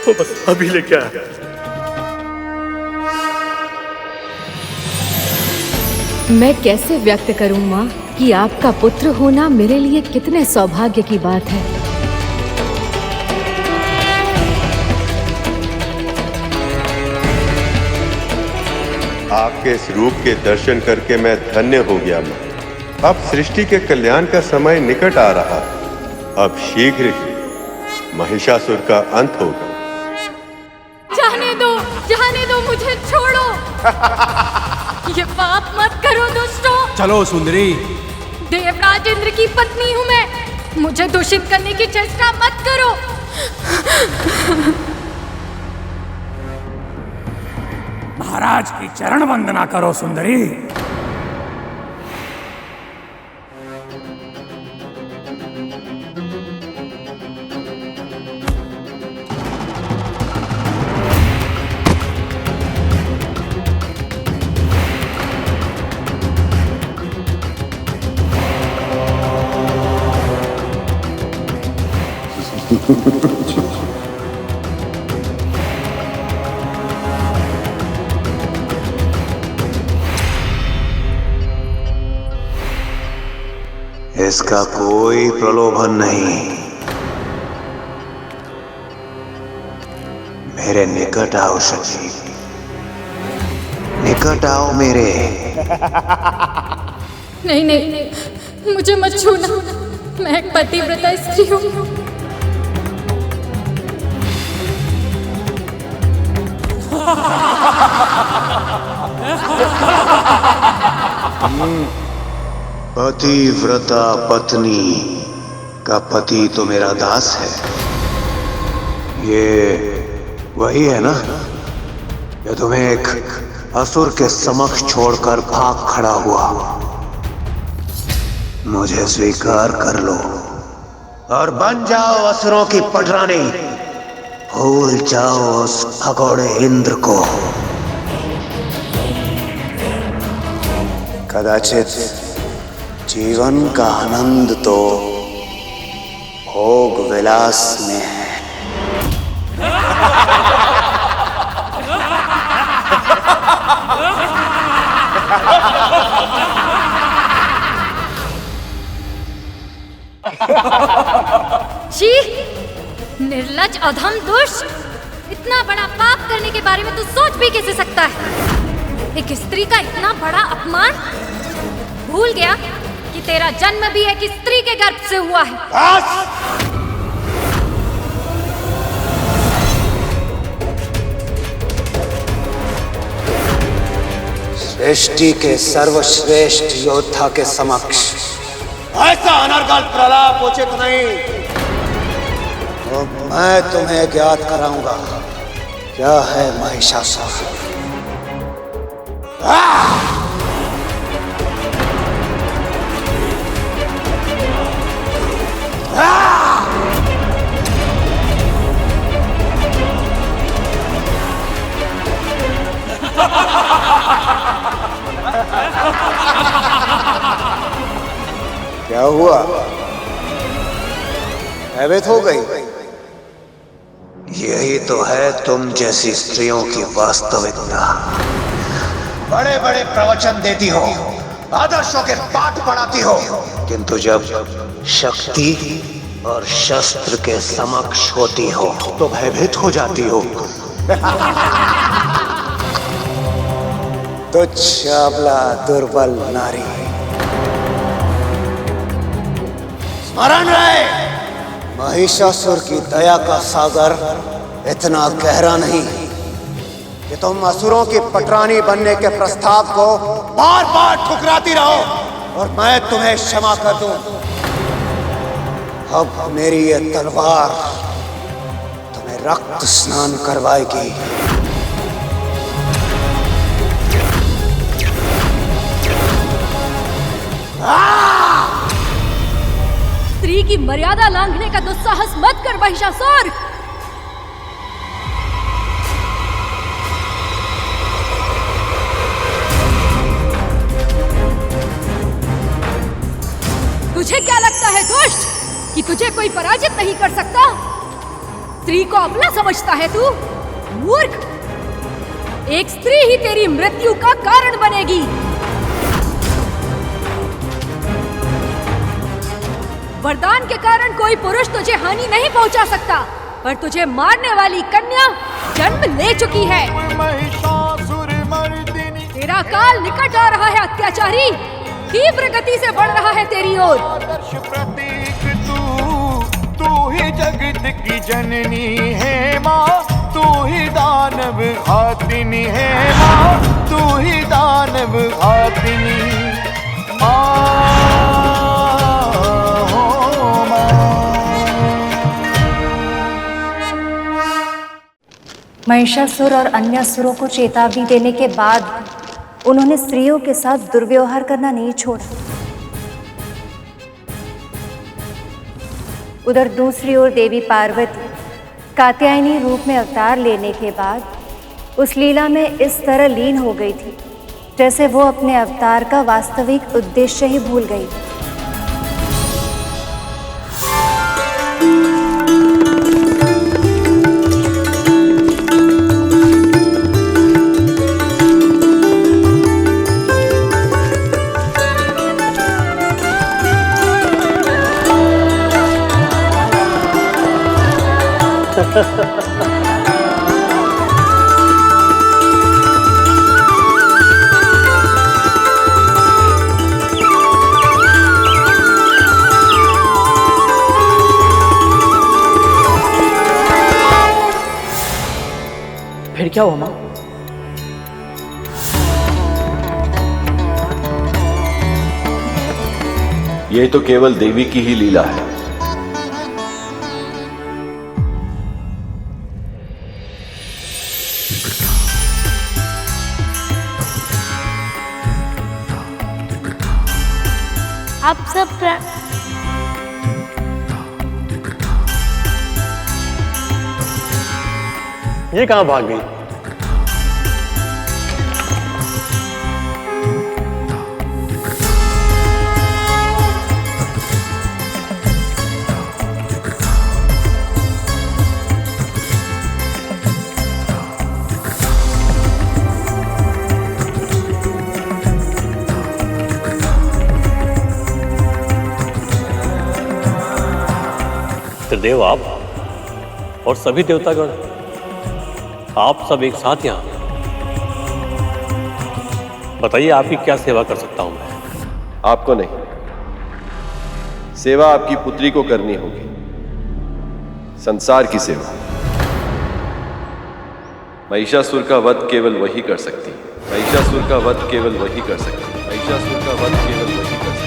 वो बस अभी लेके आया। मैं कैसे व्यक्त करूं माँ कि आपका पुत्र होना मेरे लिए कितने सौभाग्य की बात है। आपके इस रूप के दर्शन करके मैं धन्य हो गया। मां, अब सृष्टि के कल्याण का समय निकट आ रहा है। अब शीघ्र ही महिषासुर का अंत होगा। जाने दो मुझे, छोड़ो। ये पाप मत करो दुष्टों। चलो सुंदरी। देवराज इंद्र की पत्नी हूँ मैं, मुझे दूषित करने की चेष्टा मत करो। महाराज की चरण वंदना करो सुंदरी। इसका कोई प्रलोभन नहीं। मेरे निकट आओ शची, निकट आओ मेरे। नहीं, मुझे मत छूना, मैं एक पतिव्रता स्त्री हूँ। पतिव्रता पत्नी का पति तो मेरा दास है। ये वही है ना जो तुम्हें एक असुर के समक्ष छोड़कर भाग खड़ा हुआ। मुझे स्वीकार कर लो और बन जाओ असुरों की पटरानी। भूल जाओ उस भगोड़े इंद्र को। कदाचित जीवन का आनंद तो भोग विलास में है। छी, निर्लज्ज अधम दुष्ट, इतना बड़ा पाप करने के बारे में तू सोच भी कैसे सकता है? एक स्त्री का इतना बड़ा अपमान? भूल गया कि तेरा जन्म भी एक स्त्री के गर्भ से हुआ है। सृष्टि के सर्वश्रेष्ठ योद्धा के समक्ष ऐसा अनर्गल प्रलाप उचित नहीं। तो मैं तुम्हें ज्ञात कराऊंगा क्या है महिषासुर। क्या हुआ? भयभीत हो गई? यही तो है तुम जैसी स्त्रियों की वास्तविकता। बड़े बड़े प्रवचन देती हो, आदर्शों के पाठ पढ़ाती हो, किंतु जब शक्ति और शस्त्र के समक्ष होती हो तो भयभीत हो जाती हो। तुच्छ अबला दुर्बल नारी। स्मरण रहे, महिषासुर की दया का सागर इतना गहरा नहीं कि तुम असुरों की पटरानी बनने के प्रस्ताव को बार बार ठुकराती रहो और मैं तुम्हें क्षमा कर दूं। अब मेरी ये तलवार तुम्हें रक्त स्नान करवाएगी। स्त्री की मर्यादा लांघने का दुस्साहस मत कर महिषासुर। तुझे क्या लगता है दुष्ट कि तुझे कोई पराजित नहीं कर सकता? स्त्री को अपना समझता है तू? मूर्ख! एक स्त्री ही तेरी मृत्यु का कारण बनेगी। वरदान के कारण कोई पुरुष तुझे हानि नहीं पहुंचा सकता, पर तुझे मारने वाली कन्या जन्म ले चुकी है। तेरा काल निकट आ रहा है अत्याचारी, तीव्र गति से बढ़ रहा है तेरी ओर। तू ही जगत की जननी है माँ, तू ही दानव घातिनी है माँ, तू ही दानव घातिनी महिषासुर और अन्य असुरों को चेतावनी देने के बाद उन्होंने स्त्रियों के साथ दुर्व्यवहार करना नहीं छोड़ा। उधर दूसरी ओर देवी पार्वती कात्यायनी रूप में अवतार लेने के बाद उस लीला में इस तरह लीन हो गई थी जैसे वो अपने अवतार का वास्तविक उद्देश्य ही भूल गई। फिर क्या हुआ माँ? ये तो केवल देवी की ही लीला है। आप सब ये कहाँ भाग गई? त्रिदेव आप और सभी देवतागण आप सब एक साथ यहाँ, बताइए आपकी क्या सेवा कर सकता हूं मैं? आपको नहीं, सेवा आपकी पुत्री को करनी होगी, संसार की सेवा। महिषासुर का वध केवल वही कर सकती है, महिषासुर का वध केवल वही कर सकती है, महिषासुर का वध केवल वही कर सकती है।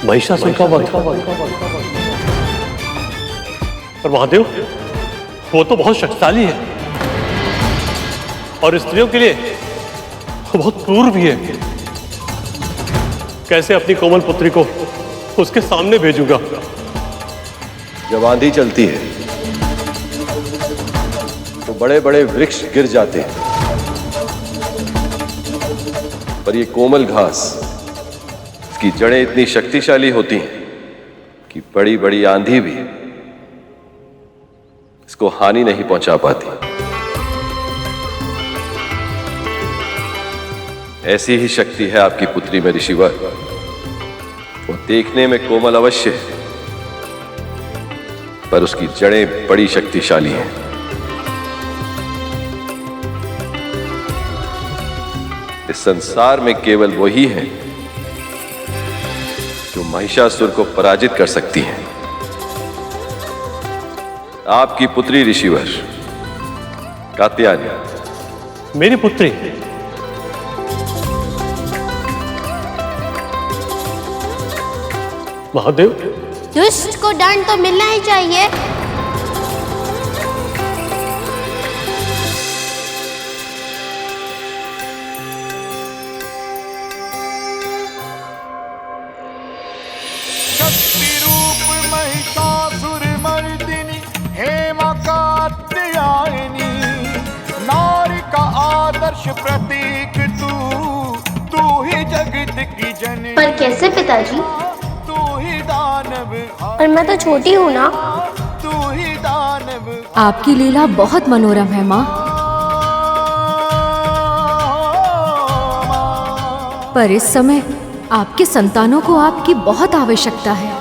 महिषासुर का वध। पर महादेव, वो तो बहुत शक्तिशाली है और स्त्रियों के लिए वो बहुत क्रूर भी है। कैसे अपनी कोमल पुत्री को उसके सामने भेजूंगा? जब आंधी चलती है तो बड़े बड़े वृक्ष गिर जाते हैं, पर ये कोमल घास, इसकी जड़ें इतनी शक्तिशाली होती हैं कि बड़ी बड़ी आंधी भी इसको हानि नहीं पहुंचा पाती। ऐसी ही शक्ति है आपकी पुत्री में ऋषिवर। वो देखने में कोमल अवश्य है, पर उसकी जड़ें बड़ी शक्तिशाली हैं। इस संसार में केवल वही है जो महिषासुर को पराजित कर सकती है। आपकी पुत्री ऋषिवर, कात्यायनी। मेरी पुत्री? महादेव, दुष्ट को दंड तो मिलना ही चाहिए। शक्ति रूप महिषासुर मर्दिनी हेमा कात्यायनी, नारी का आदर्श प्रतीक तू ही जगत की जननी। पर कैसे पिताजी? तू ही दानव, और मैं तो छोटी हूँ ना। तू ही दानव। आपकी लीला बहुत मनोरम है माँ, पर इस समय आपके संतानों को आपकी बहुत आवश्यकता है।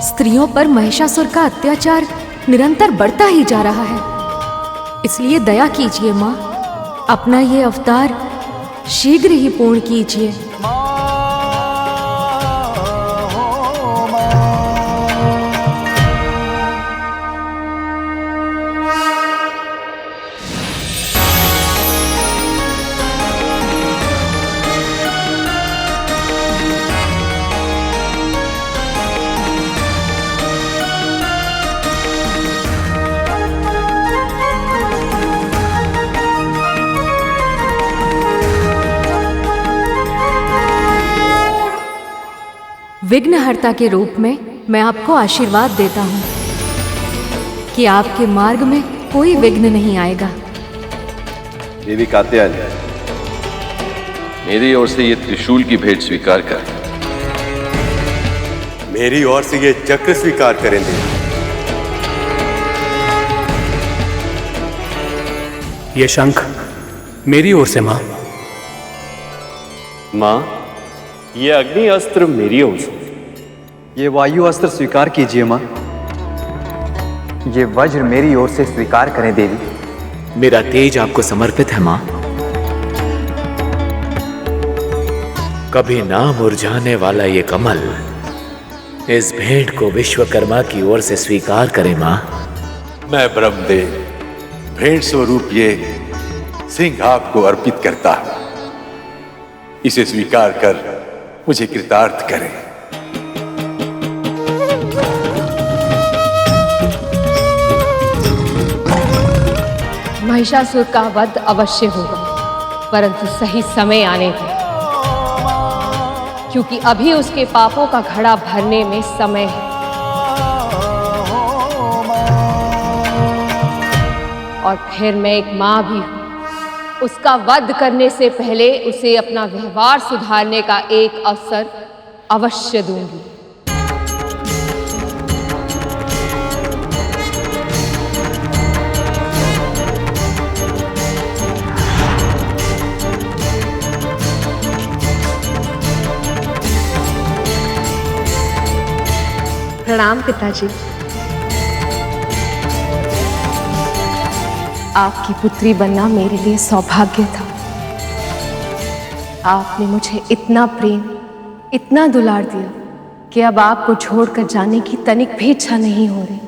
स्त्रियों पर महिषासुर का अत्याचार निरंतर बढ़ता ही जा रहा है, इसलिए दया कीजिए माँ, अपना ये अवतार शीघ्र ही पूर्ण कीजिए। विघ्नहर्ता के रूप में मैं आपको आशीर्वाद देता हूँ कि आपके मार्ग में कोई विघ्न नहीं आएगा। देवी कात्यायनी, मेरी ओर से ये त्रिशूल की भेंट स्वीकार कर। मेरी ओर से ये चक्र स्वीकार करें देवी। ये शंख मेरी ओर से माँ। माँ, ये अग्नि अस्त्र मेरी ओर से। ये वायु अस्त्र स्वीकार कीजिए माँ। ये वज्र मेरी ओर से स्वीकार करें देवी। मेरा तेज आपको समर्पित है माँ। कभी ना मुरझाने वाला ये कमल, इस भेंट को विश्वकर्मा की ओर से स्वीकार करें माँ। मैं ब्रह्मदेव भेंट स्वरूप ये सिंह आपको अर्पित करता हूं। इसे स्वीकार कर मुझे कृतार्थ करें। महिषासुर का वध अवश्य होगा, परंतु सही समय आने दें, क्योंकि अभी उसके पापों का घड़ा भरने में समय है। और फिर मैं एक माँ भी हूँ, उसका वध करने से पहले उसे अपना व्यवहार सुधारने का एक अवसर अवश्य दूंगी। प्रणाम पिताजी। आपकी पुत्री बनना मेरे लिए सौभाग्य था। आपने मुझे इतना प्रेम, इतना दुलार दिया कि अब आपको छोड़कर जाने की तनिक भी इच्छा नहीं हो रही।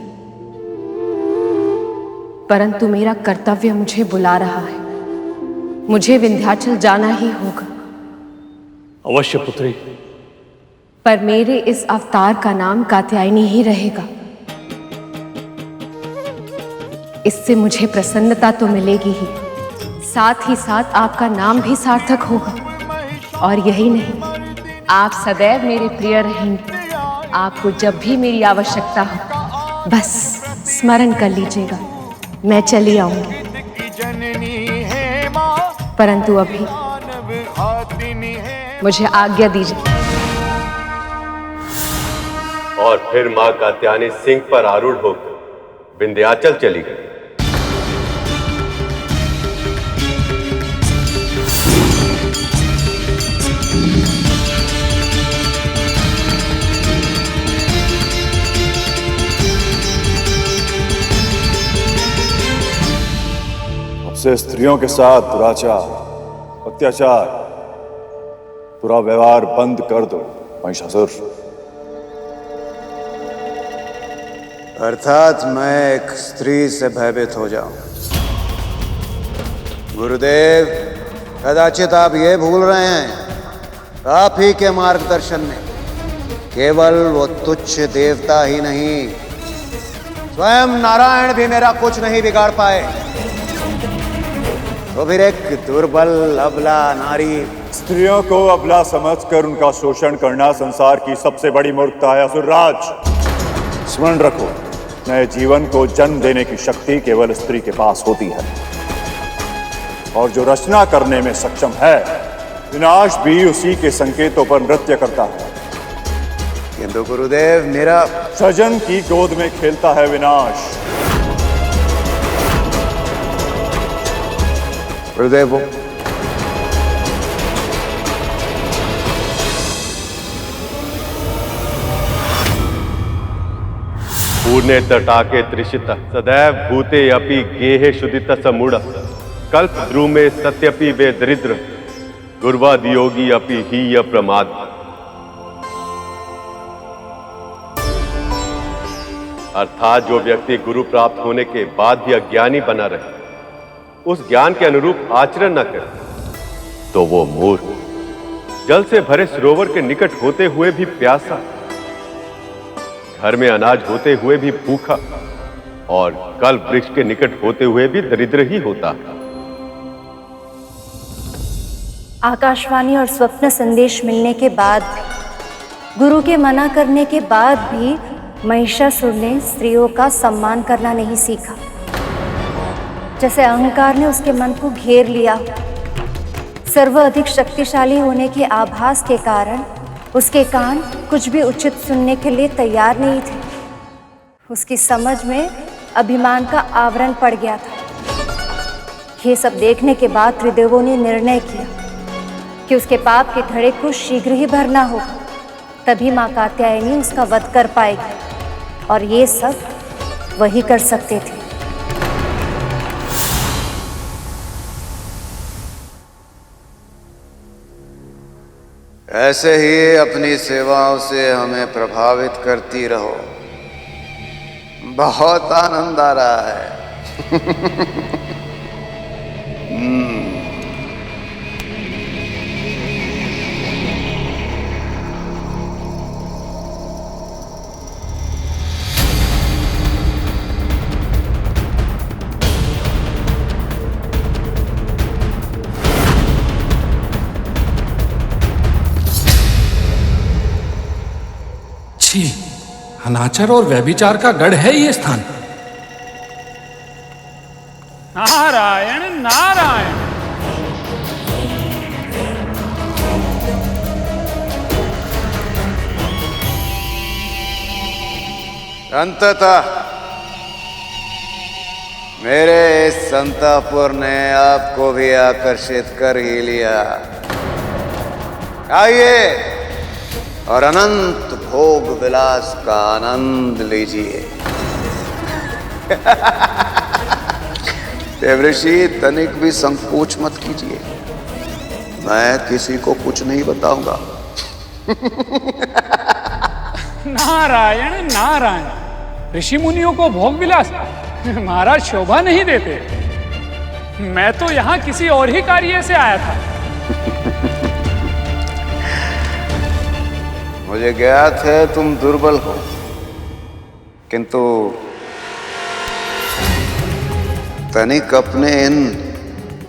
परंतु मेरा कर्तव्य मुझे बुला रहा है। मुझे विंध्याचल जाना ही होगा। अवश्य पुत्री। पर मेरे इस अवतार का नाम कात्यायनी ही रहेगा। इससे मुझे प्रसन्नता तो मिलेगी ही, साथ ही साथ आपका नाम भी सार्थक होगा। और यही नहीं, आप सदैव मेरे प्रिय रहेंगे। आपको जब भी मेरी आवश्यकता हो बस स्मरण कर लीजिएगा, मैं चली आऊंगी। परंतु अभी मुझे आज्ञा दीजिए। और फिर मां कात्यायनी सिंह पर आरूढ़ होकर विंध्याचल चली गई। से स्त्रियों के साथ दुराचार, अत्याचार, बुरा व्यवहार बंद कर दो महिषासुर। अर्थात मैं एक स्त्री से भयभीत हो जाऊं। गुरुदेव, कदाचित आप ये भूल रहे हैं, आप ही के मार्गदर्शन में केवल वो तुच्छ देवता ही नहीं, स्वयं नारायण भी मेरा कुछ नहीं बिगाड़ पाए। तो फिर एक दुर्बल अबला नारी। स्त्रियों को अबला समझकर उनका शोषण करना संसार की सबसे बड़ी मूर्खता है असुरराज। स्मरण रखो, नए जीवन को जन्म देने की शक्ति केवल स्त्री के पास होती है, और जो रचना करने में सक्षम है, विनाश भी उसी के संकेतों पर नृत्य करता है। किंतु गुरुदेव, मेरा सजन की गोद में खेलता है विनाश। गुरुदेव, पूर्णे तटाके त्रिशित सदैव भूते अपि गेहे शुदित समूढ़ कल्प द्रुमे सत्यपि वे दरिद्र गुर्वादियोगी अपि हीय प्रमाद। अर्थात जो व्यक्ति गुरु प्राप्त होने के बाद भी अज्ञानी बना रहे, उस ज्ञान के अनुरूप आचरण न करे, तो वो मूर्ख, जल से भरे सरोवर के निकट होते हुए भी प्यासा, घर में अनाज होते हुए भी भूखा, और कल्प वृक्ष के निकट होते हुए भी दरिद्र ही होता। आकाशवाणी और स्वप्न संदेश मिलने के बाद भी, गुरु के मना करने के बाद भी महिषासुर ने स्त्रियों का सम्मान करना नहीं सीखा। जैसे अहंकार ने उसके मन को घेर लिया। सर्व अधिक शक्तिशाली होने के आभास के कारण उसके कान कुछ भी उचित सुनने के लिए तैयार नहीं थे। उसकी समझ में अभिमान का आवरण पड़ गया था। ये सब देखने के बाद त्रिदेवों ने निर्णय किया कि उसके पाप के घड़े को शीघ्र ही भरना होगा, तभी मां कात्यायनी उसका वध कर पाएगी, और ये सब वही कर सकते थे। ऐसे ही अपनी सेवाओं से हमें प्रभावित करती रहो। बहुत आनंद आ रहा है। छी, अनाचार और व्यभिचार का गढ़ है ये स्थान। नारायण नारायण। अंततः मेरे इस संतापुर ने आपको भी आकर्षित कर ही लिया। आइए और अनंत भोग विलास का आनंद लीजिए। देवऋषि, तनिक भी संकोच मत कीजिए, मैं किसी को कुछ नहीं बताऊंगा। नारायण नारायण, ऋषि मुनियों को भोग विलास महाराज शोभा नहीं देते। मैं तो यहाँ किसी और ही कार्य से आया था। मुझे ज्ञात है तुम दुर्बल हो, किंतु तनिक अपने इन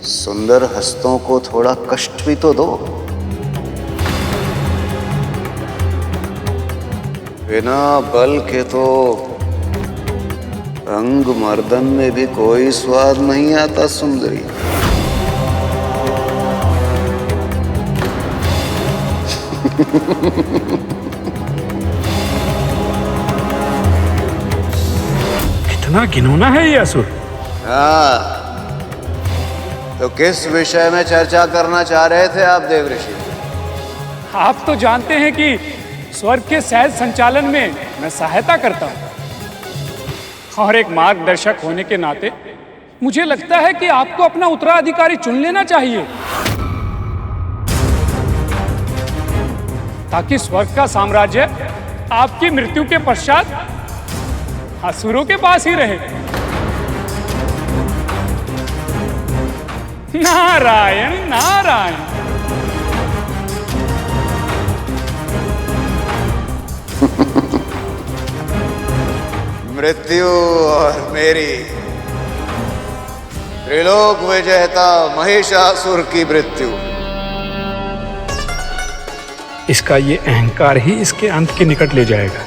सुंदर हस्तों को थोड़ा कष्ट भी तो दो। बिना बल के तो अंग मर्दन में भी कोई स्वाद नहीं आता सुंदरी। कितना घिनौना है ये असुर। हाँ, तो किस विषय में चर्चा करना चाह रहे थे आप देवऋषि? आप तो जानते हैं कि स्वर्ग के सहज संचालन में मैं सहायता करता हूं, और एक मार्गदर्शक होने के नाते मुझे लगता है कि आपको अपना उत्तराधिकारी चुन लेना चाहिए, ताकि स्वर्ग का साम्राज्य आपकी मृत्यु के पश्चात असुरों के पास ही रहे। नारायण नारायण। मृत्यु और मेरी त्रिलोक विजेता महिषासुर की मृत्यु, इसका ये अहंकार ही इसके अंत के निकट ले जाएगा।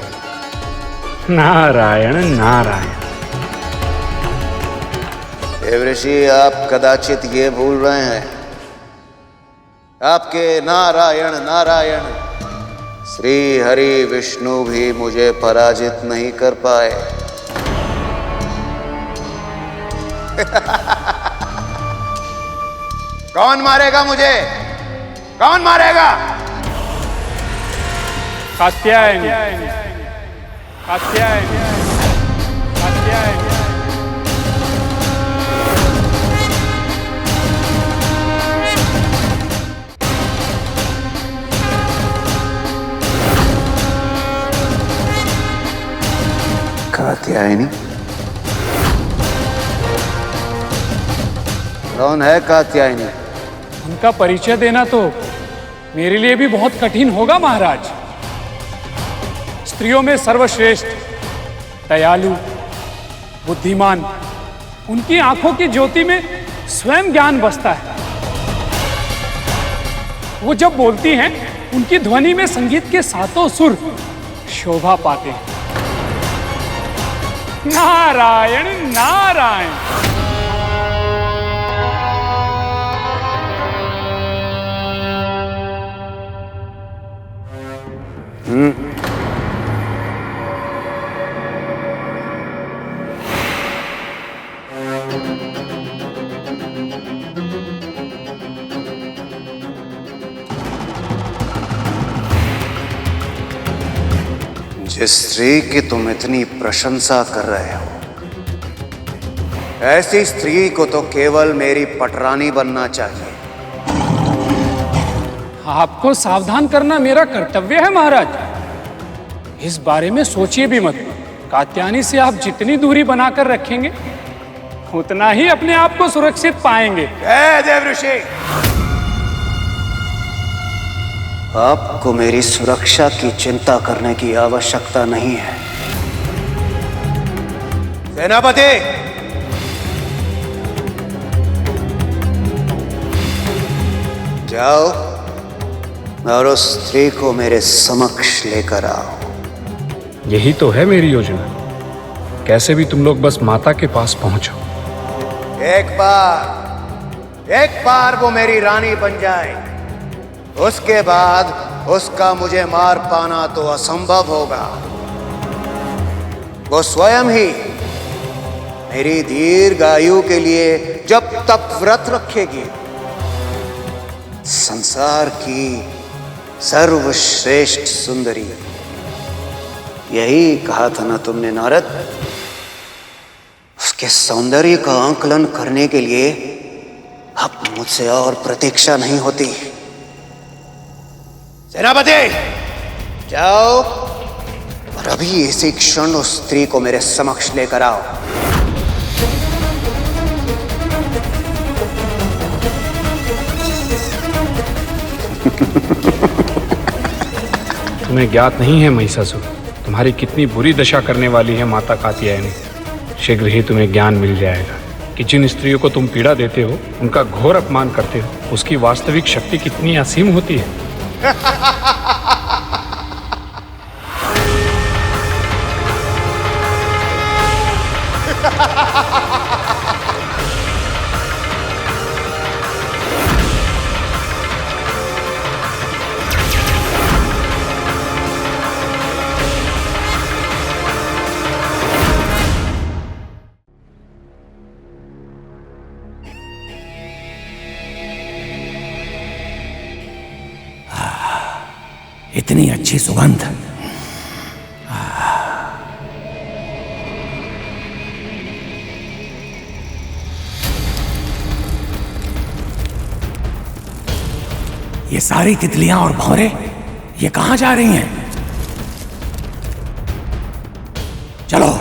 नारायण नारायण। देवऋषि, आप कदाचित ये भूल रहे हैं, आपके नारायण नारायण श्री हरि विष्णु भी मुझे पराजित नहीं कर पाए। कौन मारेगा मुझे? कौन मारेगा? कात्यायनी कात्यायनी कात्यायनी। कात्यायनी? कौन है कात्यायनी? उनका परिचय देना तो मेरे लिए भी बहुत कठिन होगा महाराज। स्त्रियों में सर्वश्रेष्ठ, दयालु, बुद्धिमान, उनकी आंखों की ज्योति में स्वयं ज्ञान बसता है। वो जब बोलती हैं, उनकी ध्वनि में संगीत के सातों सुर शोभा पाते हैं। नारायण नारायण। जिस स्त्री की तुम इतनी प्रशंसा कर रहे हो, ऐसी स्त्री को तो केवल मेरी पटरानी बनना चाहिए। आपको सावधान करना मेरा कर्तव्य है महाराज। इस बारे में सोचिए भी मत। कात्यायनी से आप जितनी दूरी बनाकर रखेंगे, उतना ही अपने आप को सुरक्षित पाएंगे। देवऋषि, आपको मेरी सुरक्षा की चिंता करने की आवश्यकता नहीं है। सेनापति, जाओ और उस स्त्री को मेरे समक्ष लेकर आओ। यही तो है मेरी योजना। कैसे भी तुम लोग बस माता के पास पहुंचो। एक बार वो मेरी रानी बन जाए, उसके बाद उसका मुझे मार पाना तो असंभव होगा। वो स्वयं ही मेरी दीर्घ आयु के लिए जब तक व्रत रखेगी, संसार की सर्वश्रेष्ठ सुंदरी यही कहा था ना तुमने नारद? उसके सौंदर्य का आंकलन करने के लिए अब मुझसे और प्रतीक्षा नहीं होती। सेनापति, जाओ और अभी इसी क्षण उस स्त्री को मेरे समक्ष लेकर आओ। तुम्हें ज्ञात नहीं है महिषासुर, तुम्हारी कितनी बुरी दशा करने वाली है माता कात्यायनी। शीघ्र ही तुम्हें ज्ञान मिल जाएगा कि जिन स्त्रियों को तुम पीड़ा देते हो, उनका घोर अपमान करते हो, उसकी वास्तविक शक्ति कितनी असीम होती है। इतनी अच्छी सुगंध। ये सारी तितलियां और भौरे ये कहां जा रही हैं? चलो।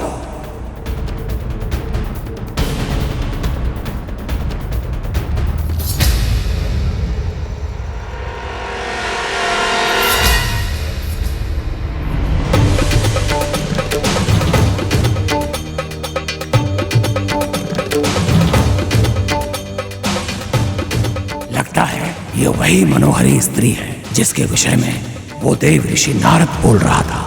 ये वही मनोहरी स्त्री है जिसके विषय में वो देव ऋषि नारद बोल रहा था।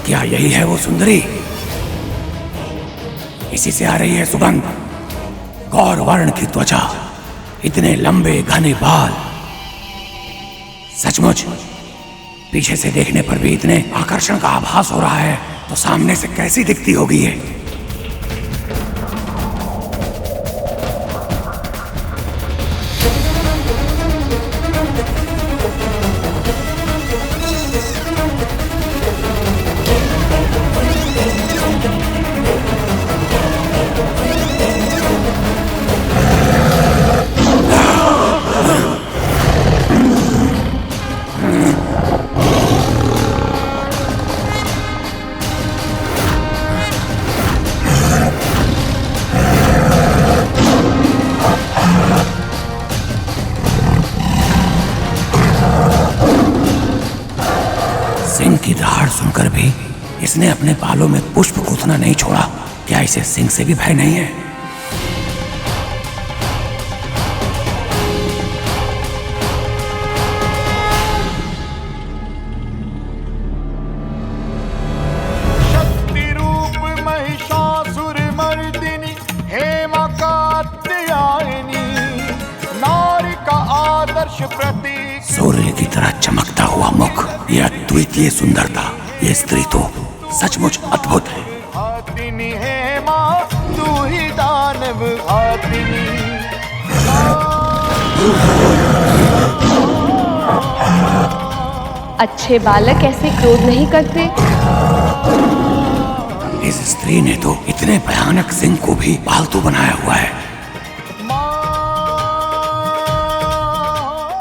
क्या यही है वो सुंदरी? इसी से आ रही है सुगंध। गौर वर्ण की त्वचा, इतने लंबे घने बाल, सचमुच पीछे से देखने पर भी इतने आकर्षण का आभास हो रहा है, तो सामने से कैसी दिखती होगी ये? सिंह की दहाड़ सुनकर भी इसने अपने बालों में पुष्प गूंथना नहीं छोड़ा। क्या इसे सिंह से भी भय नहीं है? शक्ति रूप महिषासुर मर्दिनी हेमा कात्यायनी, नारी का आदर्श प्रतीक, सूर्य की तरह चमकता हुआ मुख, यह अद्वितीय सुंदरता, ये स्त्री तो सचमुच अद्भुत है। घातिनी हेमा तू ही दानव घातिनी। अच्छे बालक ऐसे क्रोध नहीं करते। इस स्त्री ने तो इतने भयानक सिंह को भी पालतू बनाया हुआ है।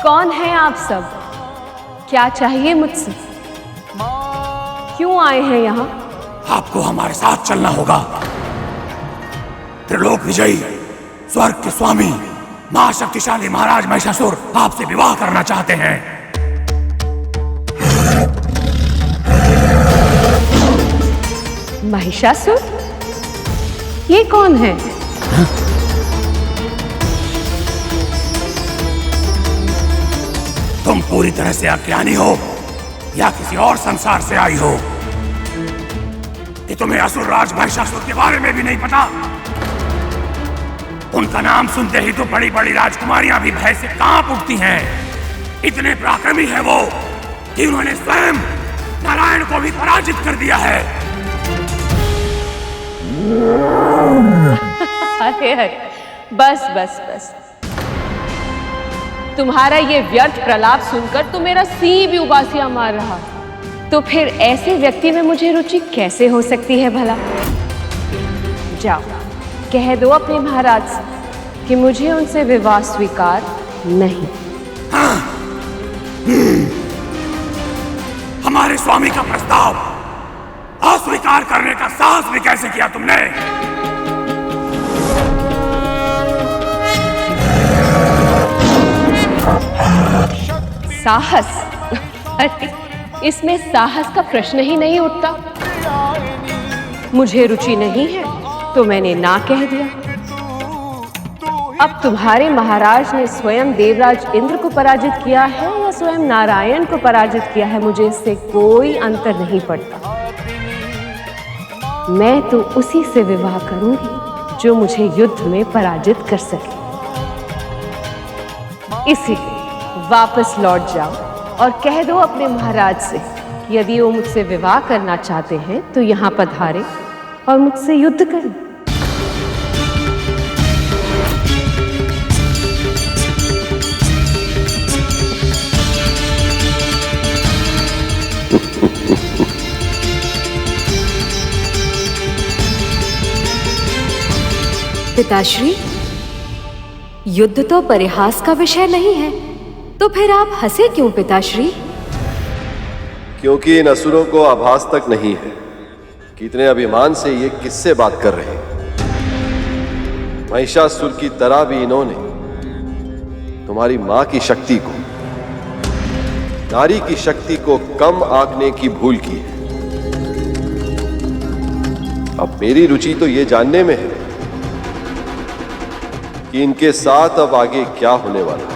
कौन है आप सब? क्या चाहिए मुझसे? क्यों आए हैं यहाँ? आपको हमारे साथ चलना होगा। त्रिलोक विजयी, स्वर्ग के स्वामी, महाशक्तिशाली महाराज महिषासुर आपसे विवाह करना चाहते हैं। महिषासुर? ये कौन है? तुम पूरी तरह से अज्ञानी हो या किसी और संसार से आई हो कि तुम्हें असुरराज महिषासुर के बारे में भी नहीं पता। उनका नाम सुनते ही तो बड़ी बड़ी राजकुमारियां भी भय से कांप उठती हैं। इतने पराक्रमी है वो कि उन्होंने स्वयं नारायण को भी पराजित कर दिया है। अरे अरे, बस बस बस। तुम्हारा ये व्यर्थ प्रलाप सुनकर तो मेरा सिंह भी उबासियां मार रहा। तो फिर ऐसे व्यक्ति में मुझे रुचि कैसे हो सकती है भला? जाओ कह दो अपने महाराज से कि मुझे उनसे विवाह स्वीकार नहीं। हमारे स्वामी का प्रस्ताव अस्वीकार करने का साहस भी कैसे किया तुमने? साहस? अरे इसमें साहस का प्रश्न ही नहीं उठता। मुझे रुचि नहीं है तो मैंने ना कह दिया। अब तुम्हारे महाराज ने स्वयं देवराज इंद्र को पराजित किया है या स्वयं नारायण को पराजित किया है, मुझे इससे कोई अंतर नहीं पड़ता। मैं तो उसी से विवाह करूंगी जो मुझे युद्ध में पराजित कर सके। इसीलिए वापस लौट जाओ और कह दो अपने महाराज से कि यदि वो मुझसे विवाह करना चाहते हैं तो यहाँ पधारे और मुझसे युद्ध करें। पिताश्री, युद्ध तो परिहास का विषय नहीं है, तो फिर आप हंसे क्यों पिताश्री? क्योंकि इन असुरों को आभास तक नहीं है कि इतने अभिमान से ये किससे बात कर रहे हैं। महिषासुर की तरह भी इन्होंने तुम्हारी मां की शक्ति को, नारी की शक्ति को कम आंकने की भूल की है। अब मेरी रुचि तो ये जानने में है कि इनके साथ अब आगे क्या होने वाला है।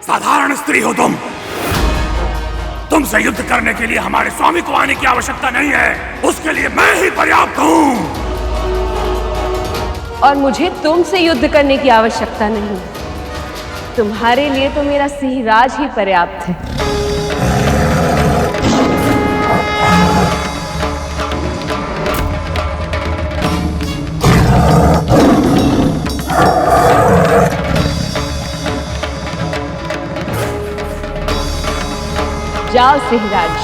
साधारण स्त्री हो तुमसे युद्ध करने के लिए हमारे स्वामी को आने की आवश्यकता नहीं है, उसके लिए मैं ही पर्याप्त हूं। और मुझे तुमसे युद्ध करने की आवश्यकता नहीं, तुम्हारे लिए तो मेरा सिंहराज ही पर्याप्त है। जाओ सिंहराज,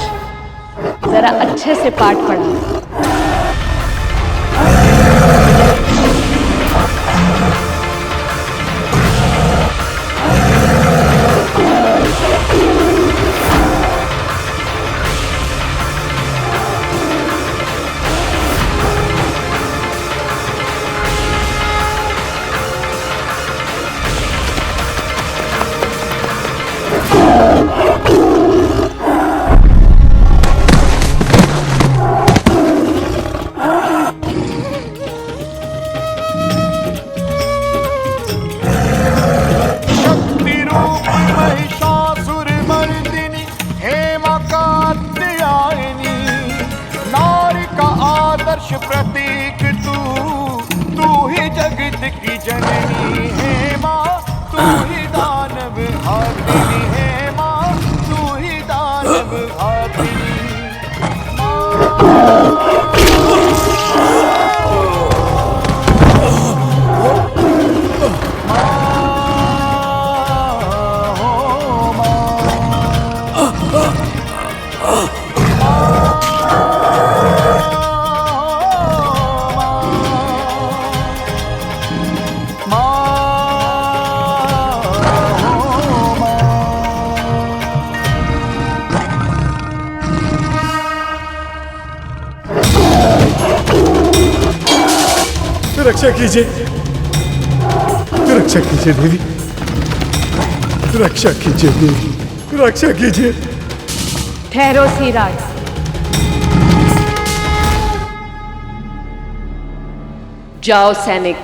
जरा अच्छे से पाठ पढ़ाओ। प्रतीक तू ही जगत की जननी है माँ, तू ही दानव घातिनी है माँ, तू ही दानव घातिनी। रक्षा कीजिए, रक्षा कीजिए देवी, रक्षा कीजिए देवी, रक्षा कीजिए। ठहरो सिंहराज, जाओ सैनिक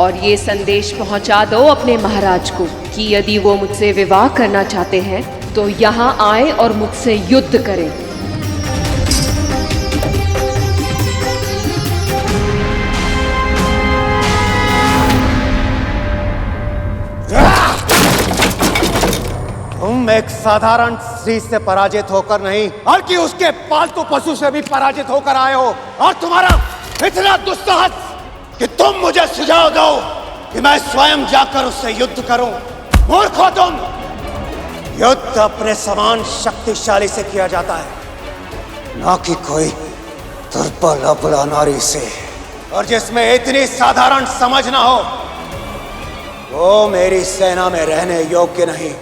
और ये संदेश पहुंचा दो अपने महाराज को कि यदि वो मुझसे विवाह करना चाहते हैं तो यहाँ आए और मुझसे युद्ध करें। एक साधारण स्त्री से पराजित होकर नहीं, बल्कि उसके पालतू पशु से भी पराजित होकर आए हो। और तुम्हारा इतना दुस्साहस कि तुम मुझे सुझाव दो कि मैं स्वयं जाकर उससे युद्ध करूं। मूर्ख हो तुम। युद्ध अपने समान शक्तिशाली से किया जाता है, ना कि कोई दुर्बल अबला नारी से। और जिसमें इतनी साधारण समझ ना हो वो मेरी सेना में रहने योग्य नहीं।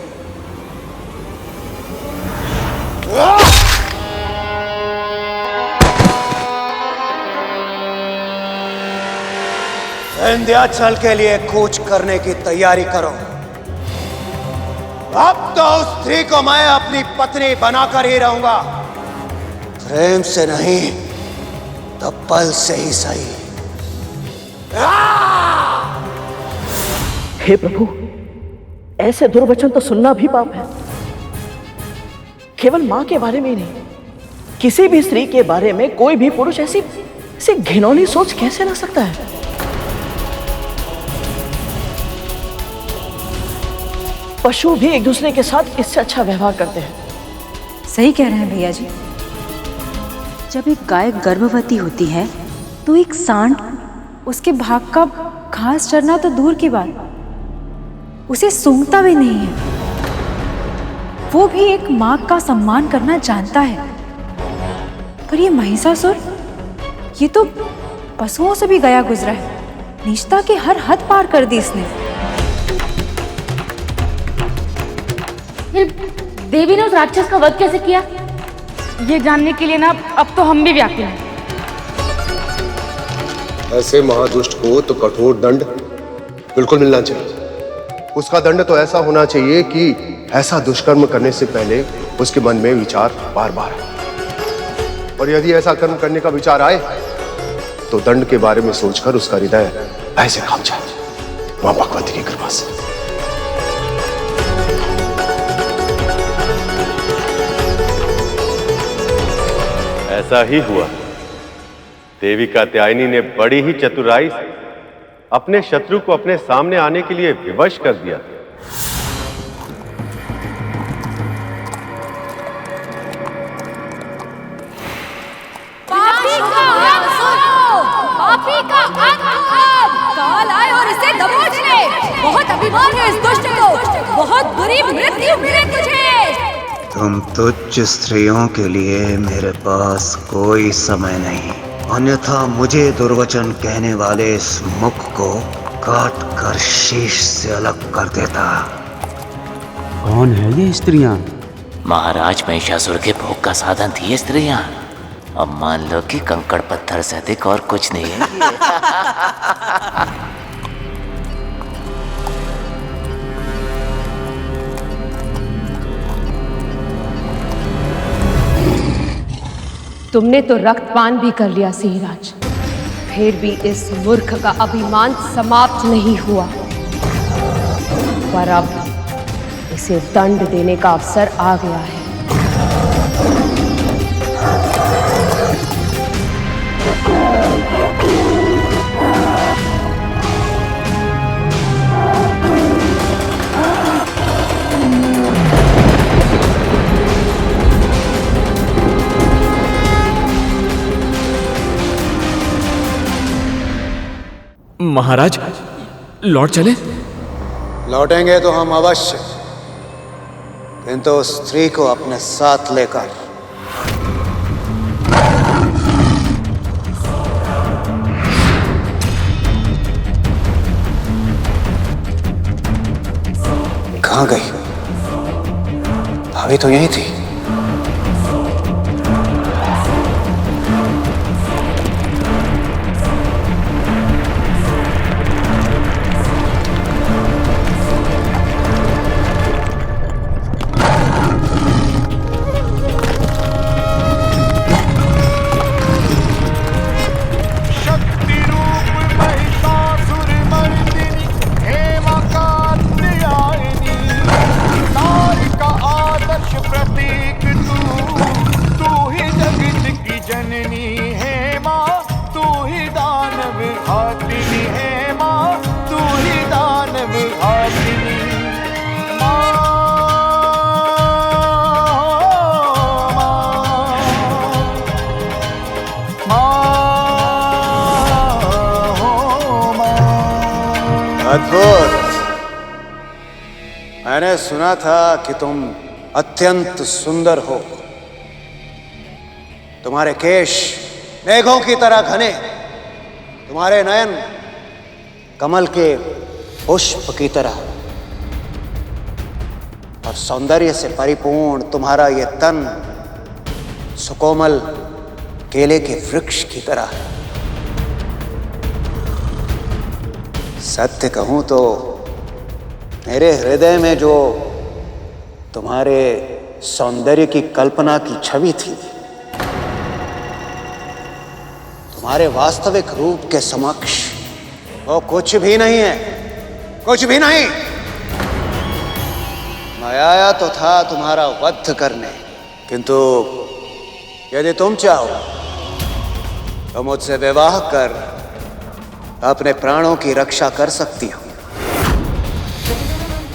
विंध्याचल के लिए कूच करने की तैयारी करो। अब तो उस स्त्री को मैं अपनी पत्नी बनाकर ही रहूंगा, प्रेम से नहीं तो बल से ही सही। हे प्रभु, ऐसे दुर्वचन तो सुनना भी पाप है। केवल मां के बारे में ही नहीं, किसी भी स्त्री के बारे में कोई भी पुरुष ऐसी घिनौनी सोच कैसे रख सकता है? पशु भी एक दूसरे के साथ इससे अच्छा व्यवहार करते हैं। सही कह रहे हैं भैया जी। जब एक गाय गर्भवती होती है तो एक सांड उसके भाग का घास चरना तो दूर की बात, उसे सूंघता भी नहीं है। वो भी एक मां का सम्मान करना जानता है। पर ये महिषासुर, ये तो पशुओं से भी गया गुजरा है। नीचता की हर हद पार कर दी इसने। देवी ने उस राक्षस का वध कैसे किया, ये जानने के लिए ना अब तो हम भी व्याकुल हैं। ऐसे महादुष्ट को तो कठोर दंड बिल्कुल मिलना चाहिए। उसका दंड तो ऐसा होना चाहिए कि ऐसा दुष्कर्म करने से पहले उसके मन में विचार बार बार आए। और यदि ऐसा कर्म करने का विचार आए तो दंड के बारे में सोचकर उसका हृदय ऐसे कांप जाए। मां भगवती की कृपा से। ऐसा ही हुआ। देवी कात्यायनी ने बड़ी ही चतुराई से अपने शत्रु को अपने सामने आने के लिए विवश कर दिया। पापी का अंत सुनो, पापी का अंत अब। काल आए और इसे दबोच ले। बहुत अभिमान है इस दुष्ट को, बहुत बुरी मृत्यु मिले तुझे। तुम तुच्छ स्त्रियों के लिए मेरे पास कोई समय नहीं, अन्यथा मुझे दुर्वचन कहने वाले इस मुख को काट कर शीश से अलग कर देता। कौन है ये स्त्रियां? महाराज महिषासुर के भोग का साधन थी ये स्त्रियां। अब मान लो कि कंकड़ पत्थर से अधिक और कुछ नहीं है। तुमने तो रक्तपान भी कर लिया सिंहराज, फिर भी इस मूर्ख का अभिमान समाप्त नहीं हुआ। पर अब इसे दंड देने का अवसर आ गया है। महाराज, लौट चले? लौटेंगे तो हम अवश्य, किंतु उस स्त्री को अपने साथ लेकर। कहाँ गई? अभी तो यही थी। प्रति अद्भुत। मैंने सुना था कि तुम अत्यंत सुंदर हो। तुम्हारे केश मेघों की तरह घने, तुम्हारे नयन कमल के पुष्प की तरह, और सौंदर्य से परिपूर्ण तुम्हारा ये तन सुकोमल केले के वृक्ष की तरह। सत्य कहूं तो मेरे हृदय में जो तुम्हारे सौंदर्य की कल्पना की छवि थी, तुम्हारे वास्तविक रूप के समक्ष वो कुछ भी नहीं है, कुछ भी नहीं। मैं आया तो था तुम्हारा वध करने, किंतु यदि तुम चाहो तो मुझसे विवाह कर अपने प्राणों की रक्षा कर सकती हो।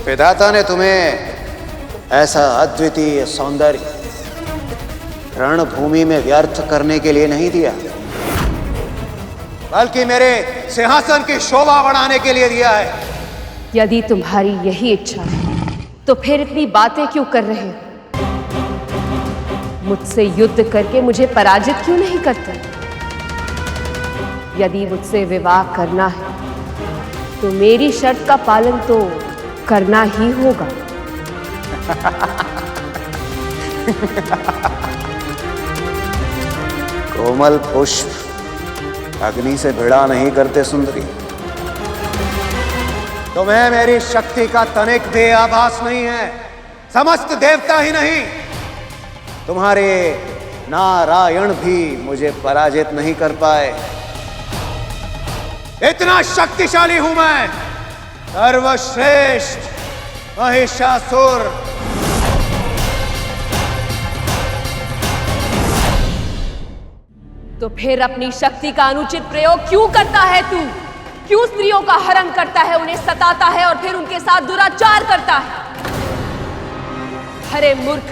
विधाता ने तुम्हें ऐसा अद्वितीय सौंदर्य रणभूमि में व्यर्थ करने के लिए नहीं दिया, बल्कि मेरे सिंहासन की शोभा बढ़ाने के लिए दिया है। यदि तुम्हारी यही इच्छा है तो फिर इतनी बातें क्यों कर रहे हो? मुझसे युद्ध करके मुझे पराजित क्यों नहीं करते? यदि मुझसे विवाह करना है तो मेरी शर्त का पालन तो करना ही होगा। कोमल पुष्प अग्नि से भिड़ा नहीं करते सुंदरी। तुम्हें मेरी शक्ति का तनिक भी आभास नहीं है। समस्त देवता ही नहीं, तुम्हारे नारायण भी मुझे पराजित नहीं कर पाए। इतना शक्तिशाली हूं मैं, सर्वश्रेष्ठ महिषासुर। तो फिर अपनी शक्ति का अनुचित प्रयोग क्यों करता है तू? क्यों स्त्रियों का हरण करता है, उन्हें सताता है और फिर उनके साथ दुराचार करता है? अरे मूर्ख,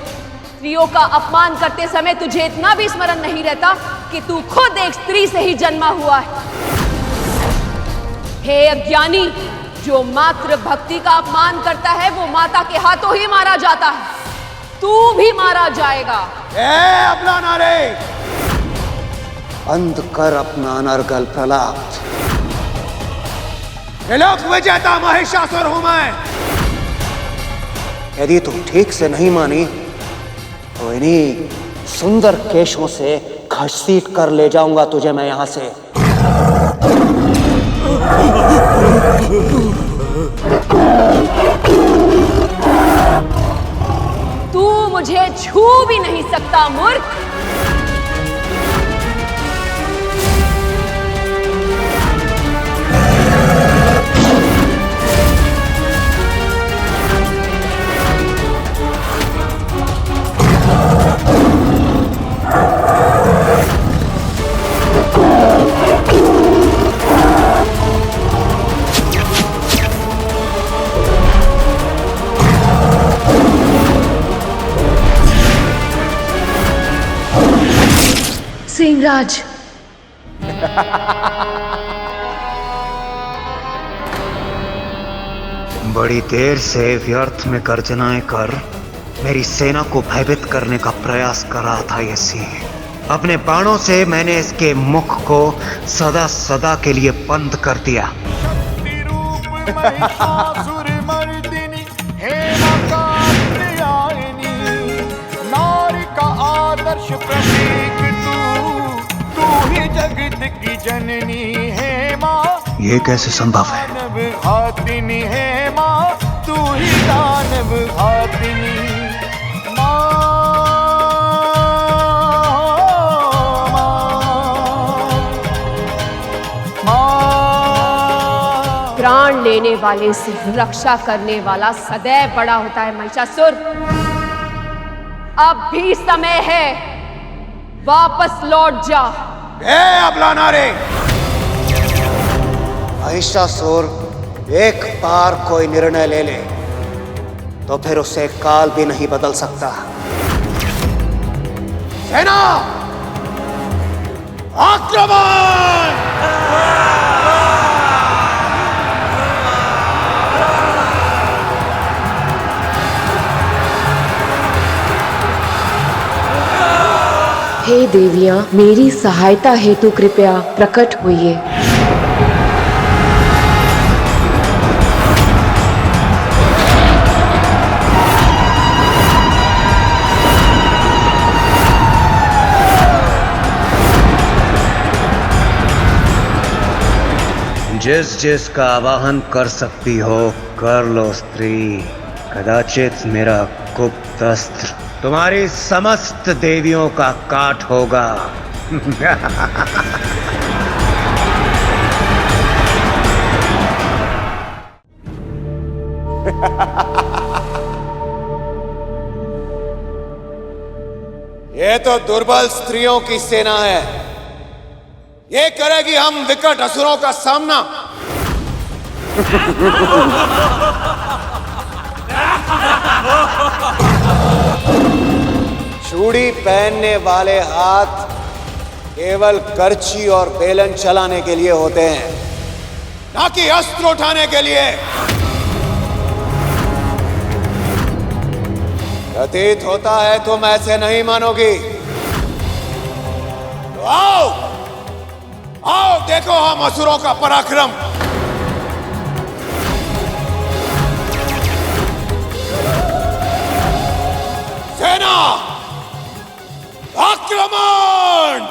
स्त्रियों का अपमान करते समय तुझे इतना भी स्मरण नहीं रहता कि तू खुद एक स्त्री से ही जन्मा हुआ है। हे अज्ञानी, जो मात्र भक्ति का अपमान करता है वो माता के हाथों ही मारा जाता है। तू भी मारा जाएगा। अपना नारे बंद कर, अपना अनर्गल प्रलाप। त्रिलोक विजेता महिषासुर हूं मैं। यदि तू ठीक से नहीं मानी तो इन्हीं सुंदर केशों से घसीट कर ले जाऊंगा तुझे मैं यहां से। तू मुझे छू भी नहीं सकता मूर्ख। सिंहराज, बड़ी देर से व्यर्थ में गर्जनाएं कर मेरी सेना को भयभीत करने का प्रयास कर रहा था ये सिंह। अपने बाणों से मैंने इसके मुख को सदा सदा के लिए बंद कर दिया। आदर्श प्रतीक तू ही जगत की जननी है माँ। ये कैसे संभव है? दानव घातिनी है माँ, तू ही दानव घातिनी प्राण लेने वाले से रक्षा करने वाला सदैव बड़ा होता है महिषासुर। अब भी समय है, वापस लौट जा। अबला नारे, महिषासुर एक बार कोई निर्णय ले ले तो फिर उसे काल भी नहीं बदल सकता। सेना आक्रमण! हे देवियां, मेरी सहायता हेतु कृपया प्रकट होइए। जिस जिसका आवाहन कर सकती हो कर लो स्त्री। कदाचित मेरा गुप्त अस्त्र तुम्हारी समस्त देवियों का काट होगा। ये तो दुर्बल स्त्रियों की सेना है। ये करेगी हम विकट असुरों का सामना। चूड़ी पहनने वाले हाथ केवल करछी और बेलन चलाने के लिए होते हैं, ना कि अस्त्र उठाने के लिए। प्रतीत होता है तुम ऐसे नहीं मानोगी। तो आओ आओ, देखो हम असुरों का पराक्रम। सेना आक्रमण!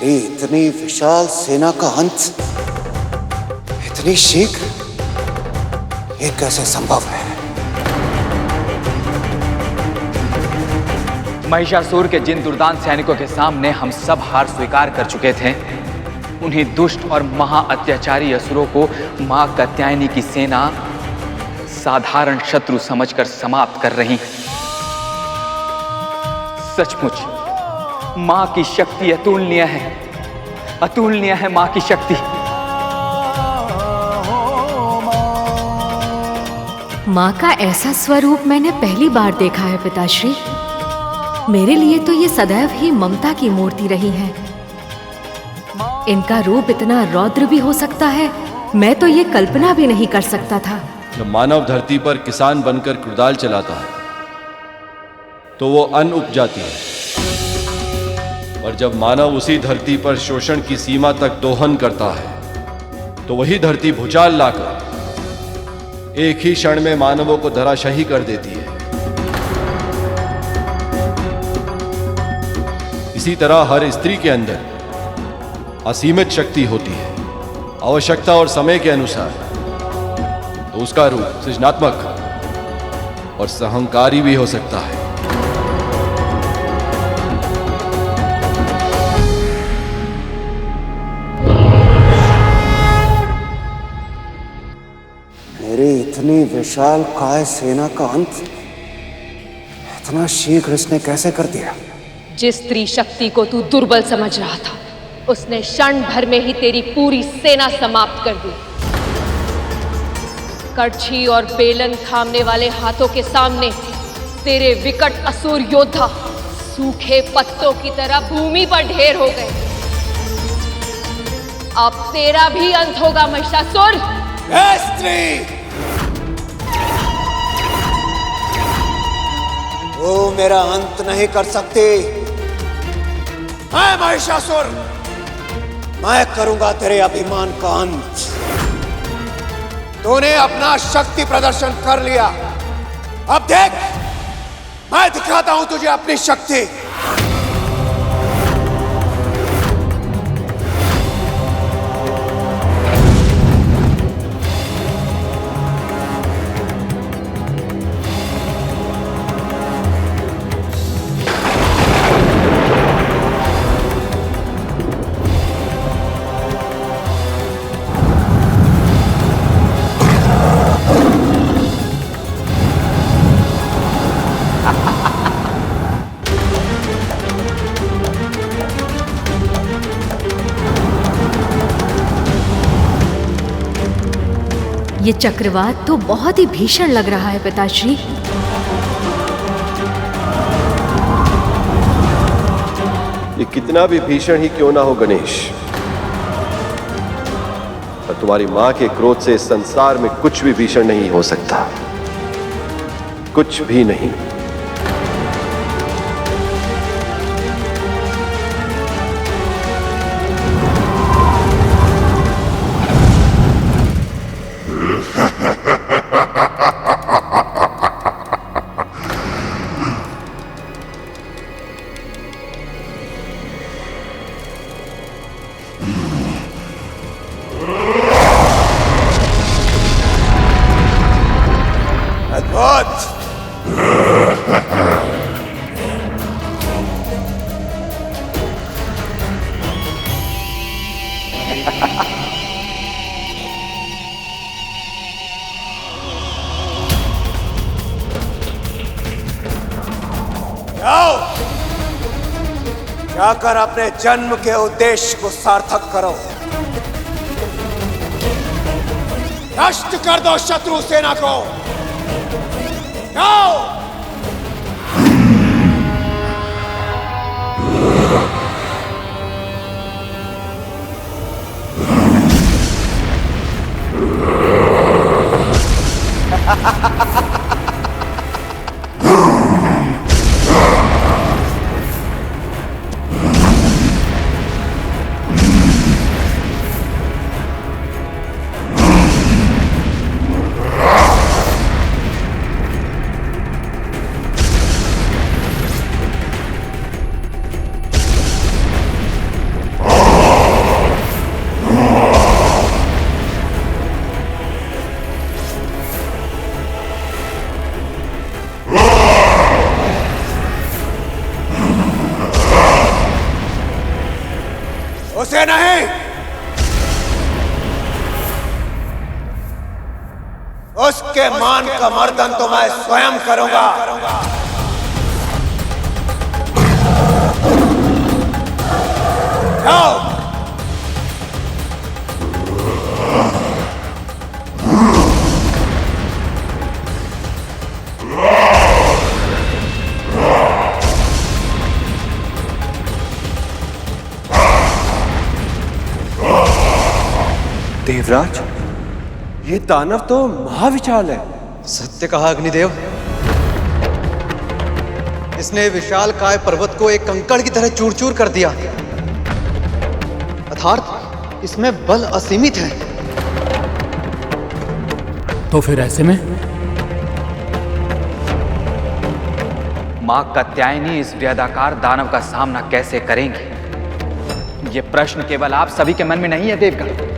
इतनी विशाल सेना का अंत इतनी शीघ्र, ये कैसे संभव है? महिषासुर के जिन दुर्दांत सैनिकों के सामने हम सब हार स्वीकार कर चुके थे, उन्हीं दुष्ट और महा अत्याचारी असुरों को मां कात्यायनी की सेना साधारण शत्रु समझकर समाप्त कर रही है। सचमुच मां की शक्ति अतुलनीय है, अतुलनीय है मां की शक्ति। माँ का ऐसा स्वरूप मैंने पहली बार देखा है पिताश्री। मेरे लिए तो ये सदैव ही ममता की मूर्ति रही है। इनका रूप इतना रौद्र भी हो सकता है, मैं तो ये कल्पना भी नहीं कर सकता था। जब मानव धरती पर किसान बनकर कुदाल चलाता है तो वो अन्न उपजाती है, और जब मानव उसी धरती पर शोषण की सीमा तक दोहन करता है तो वही धरती भूचाल लाकर एक ही क्षण में मानवों को धराशाही कर देती है। इसी तरह हर स्त्री के अंदर असीमित शक्ति होती है। आवश्यकता और समय के अनुसार तो उसका रूप सृजनात्मक और सहंकारी भी हो सकता है। मेरी इतनी विशाल काय सेना का अंत इतना शीघ्र इसने कैसे कर दिया? जिस स्त्री शक्ति को तू दुर्बल समझ रहा था, उसने क्षण भर में ही तेरी पूरी सेना समाप्त कर दी। करछी और बेलन थामने वाले हाथों के सामने तेरे विकट असुर योद्धा सूखे पत्तों की तरह भूमि पर ढेर हो गए। अब तेरा भी अंत होगा महिषासुर। स्त्री, वो मेरा अंत नहीं कर सकती। मैं महिषासुर, मैं करूंगा तेरे अभिमान का अंत। तूने अपना शक्ति प्रदर्शन कर लिया, अब देख मैं दिखाता हूं तुझे अपनी शक्ति। ये चक्रवात तो बहुत ही भीषण लग रहा है पिताश्री। ये कितना भी भीषण ही क्यों ना हो गणेश, पर तुम्हारी मां के क्रोध से इस संसार में कुछ भी भीषण नहीं हो सकता, कुछ भी नहीं। जाकर अपने जन्म के उद्देश्य को सार्थक करो। नष्ट कर दो शत्रु सेना को। जाओ। उसे नहीं, उसके मान का मर्दन तो मैं स्वयं करूंगा। जाओ। देवराज, ये दानव तो महाविशाल है। सत्य कहा अग्निदेव। इसने विशाल काय पर्वत को एक कंकड़ की तरह चूर चूर कर दिया। अर्थात इसमें बल असीमित है। तो फिर ऐसे में मां कात्यायनी इस वृहदाकार दानव का सामना कैसे करेंगी? ये प्रश्न केवल आप सभी के मन में नहीं है देवगण।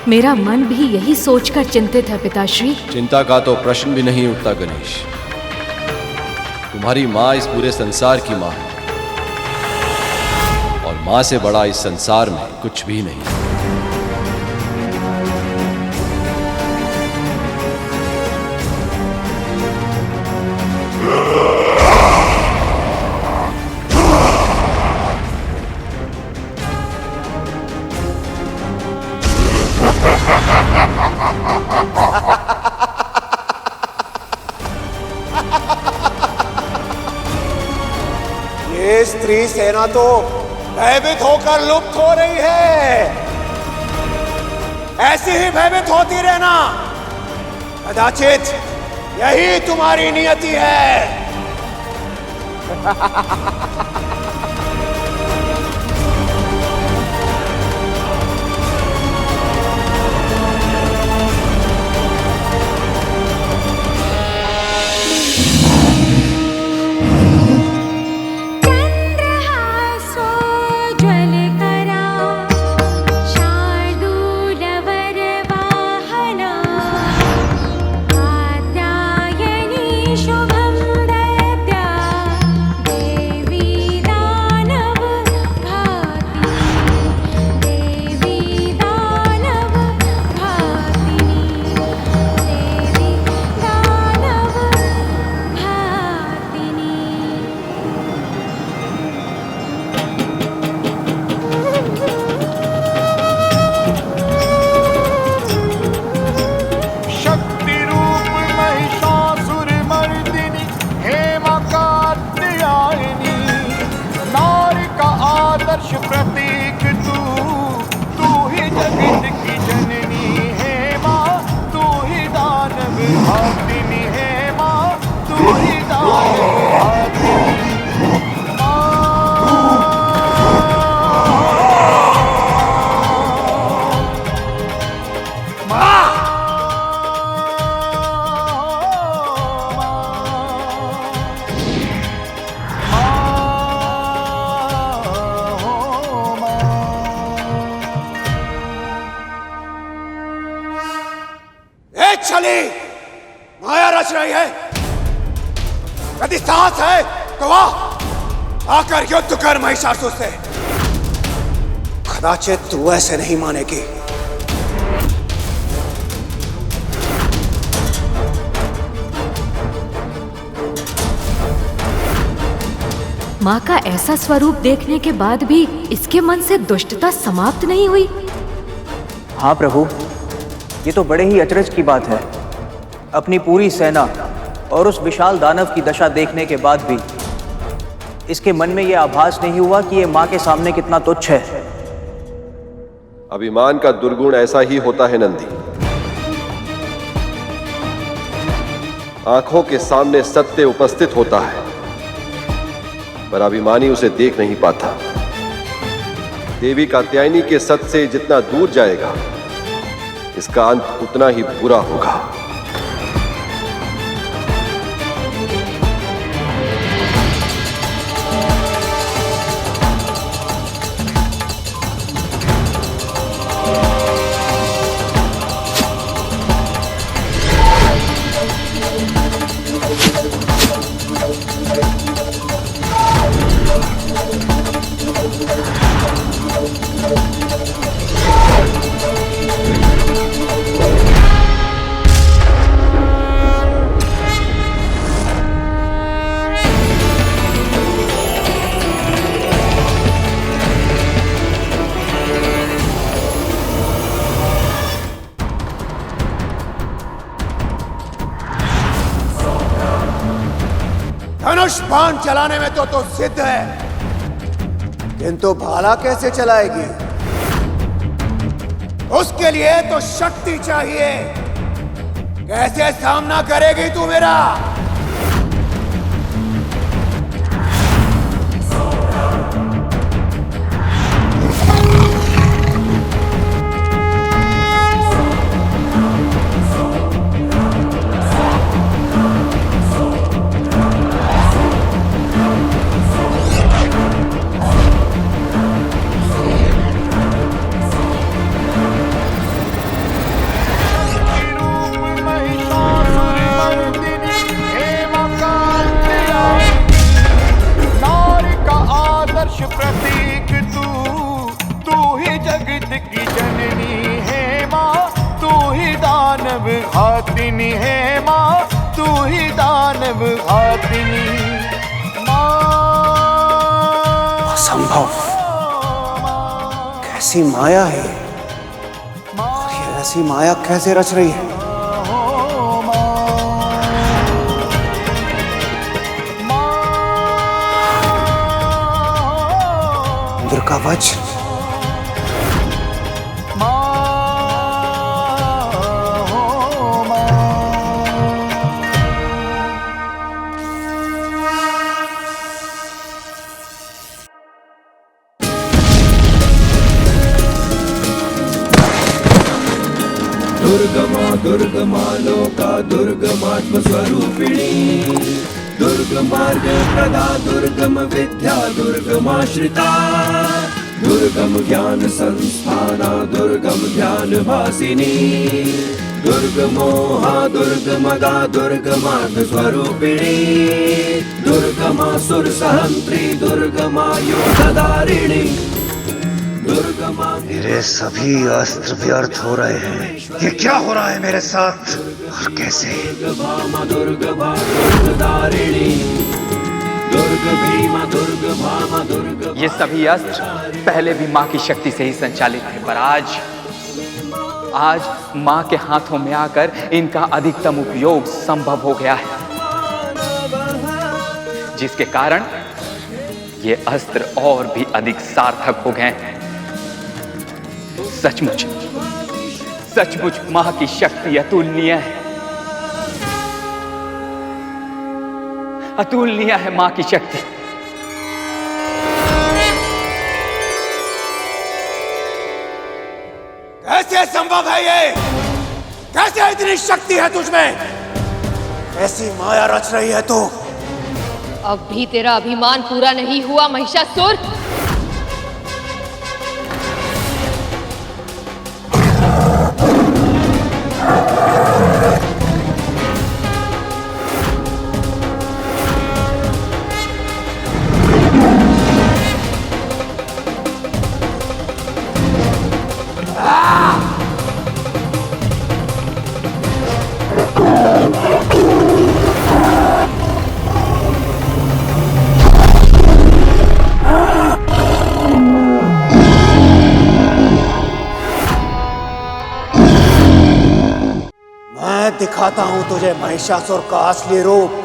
मेरा मन भी यही सोचकर चिंतित है पिताश्री। चिंता का तो प्रश्न भी नहीं उठता गणेश। तुम्हारी मां इस पूरे संसार की मां है, और मां से बड़ा इस संसार में कुछ भी नहीं। ये स्त्री सेना तो भयभीत होकर लुप्त हो रही है। ऐसी ही भयभीत होती रहना, कदाचित यही तुम्हारी नियति है। प्रतीक तू ही जगत की जननी है माँ, तू ही दानव घातिनी है माँ, तू ही दानव घातिनी। चली माया रच रही है, यदि साहस है तो आकर युद्ध कर महिषासुर से। कदाचित तू ऐसे नहीं मानेगी। माँ का ऐसा स्वरूप देखने के बाद भी इसके मन से दुष्टता समाप्त नहीं हुई। हाँ प्रभु, ये तो बड़े ही अचरज की बात है। अपनी पूरी सेना और उस विशाल दानव की दशा देखने के बाद भी इसके मन में यह आभास नहीं हुआ कि ये माँ के सामने कितना तुच्छ है। अभिमान का दुर्गुण ऐसा ही होता है नंदी। आंखों के सामने सत्य उपस्थित होता है, पर अभिमानी उसे देख नहीं पाता। देवी कात्यायनी के सत्य से जितना दूर जाएगा, इसका अंत उतना ही बुरा होगा। धनुष बाण चलाने में तो सिद्ध है, किंतु भाला कैसे चलाएगी? उसके लिए तो शक्ति चाहिए। कैसे सामना करेगी तू मेरा? प्रतीक तू ही जगत की जननी है माँ, तू ही दानव घातिनी है माँ, तू ही दानव घातिनी। असंभव, कैसी माया है और ये ऐसी माया कैसे रच रही है? का वज्र। दुर्गमा दुर्गमा लोका दुर्गमात्म स्वरूपिणी दुर्गमार्ग प्रदा दुर्गम विद्या दुर्गमाश्रिता दुर्गम ज्ञान संस्थाना दुर्गम ध्यान वासिनी दुर्गमोहा दुर्गमदा दुर्गमार्ग स्वरूपिणी दुर्गमासुर सहंत्री दुर्गमा योगधारिणी मेरे सभी अस्त्र व्यर्थ हो रहे हैं। ये क्या हो रहा है मेरे साथ और कैसे? ये सभी अस्त्र पहले भी माँ की शक्ति से ही संचालित थे, पर आज माँ के हाथों में आकर इनका अधिकतम उपयोग संभव हो गया है, जिसके कारण ये अस्त्र और भी अधिक सार्थक हो गए हैं। सचमुच सचमुच मां की शक्ति अतुलनीय है, अतुलनीय है मां की शक्ति। कैसे संभव है ये? कैसे इतनी शक्ति है तुझमें? ऐसी माया रच रही है तू? अब भी तेरा अभिमान पूरा नहीं हुआ महिषासुर? दिखाता हूं तुझे महिषासुर का असली रूप।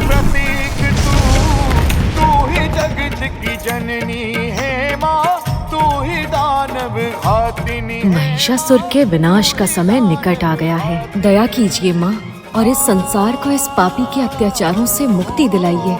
प्रतीक की जननी है माँ, तू ही दानव घातिनी। महिषासुर के विनाश का समय निकट आ गया है। दया कीजिए माँ और इस संसार को इस पापी के अत्याचारों से मुक्ति दिलाइए।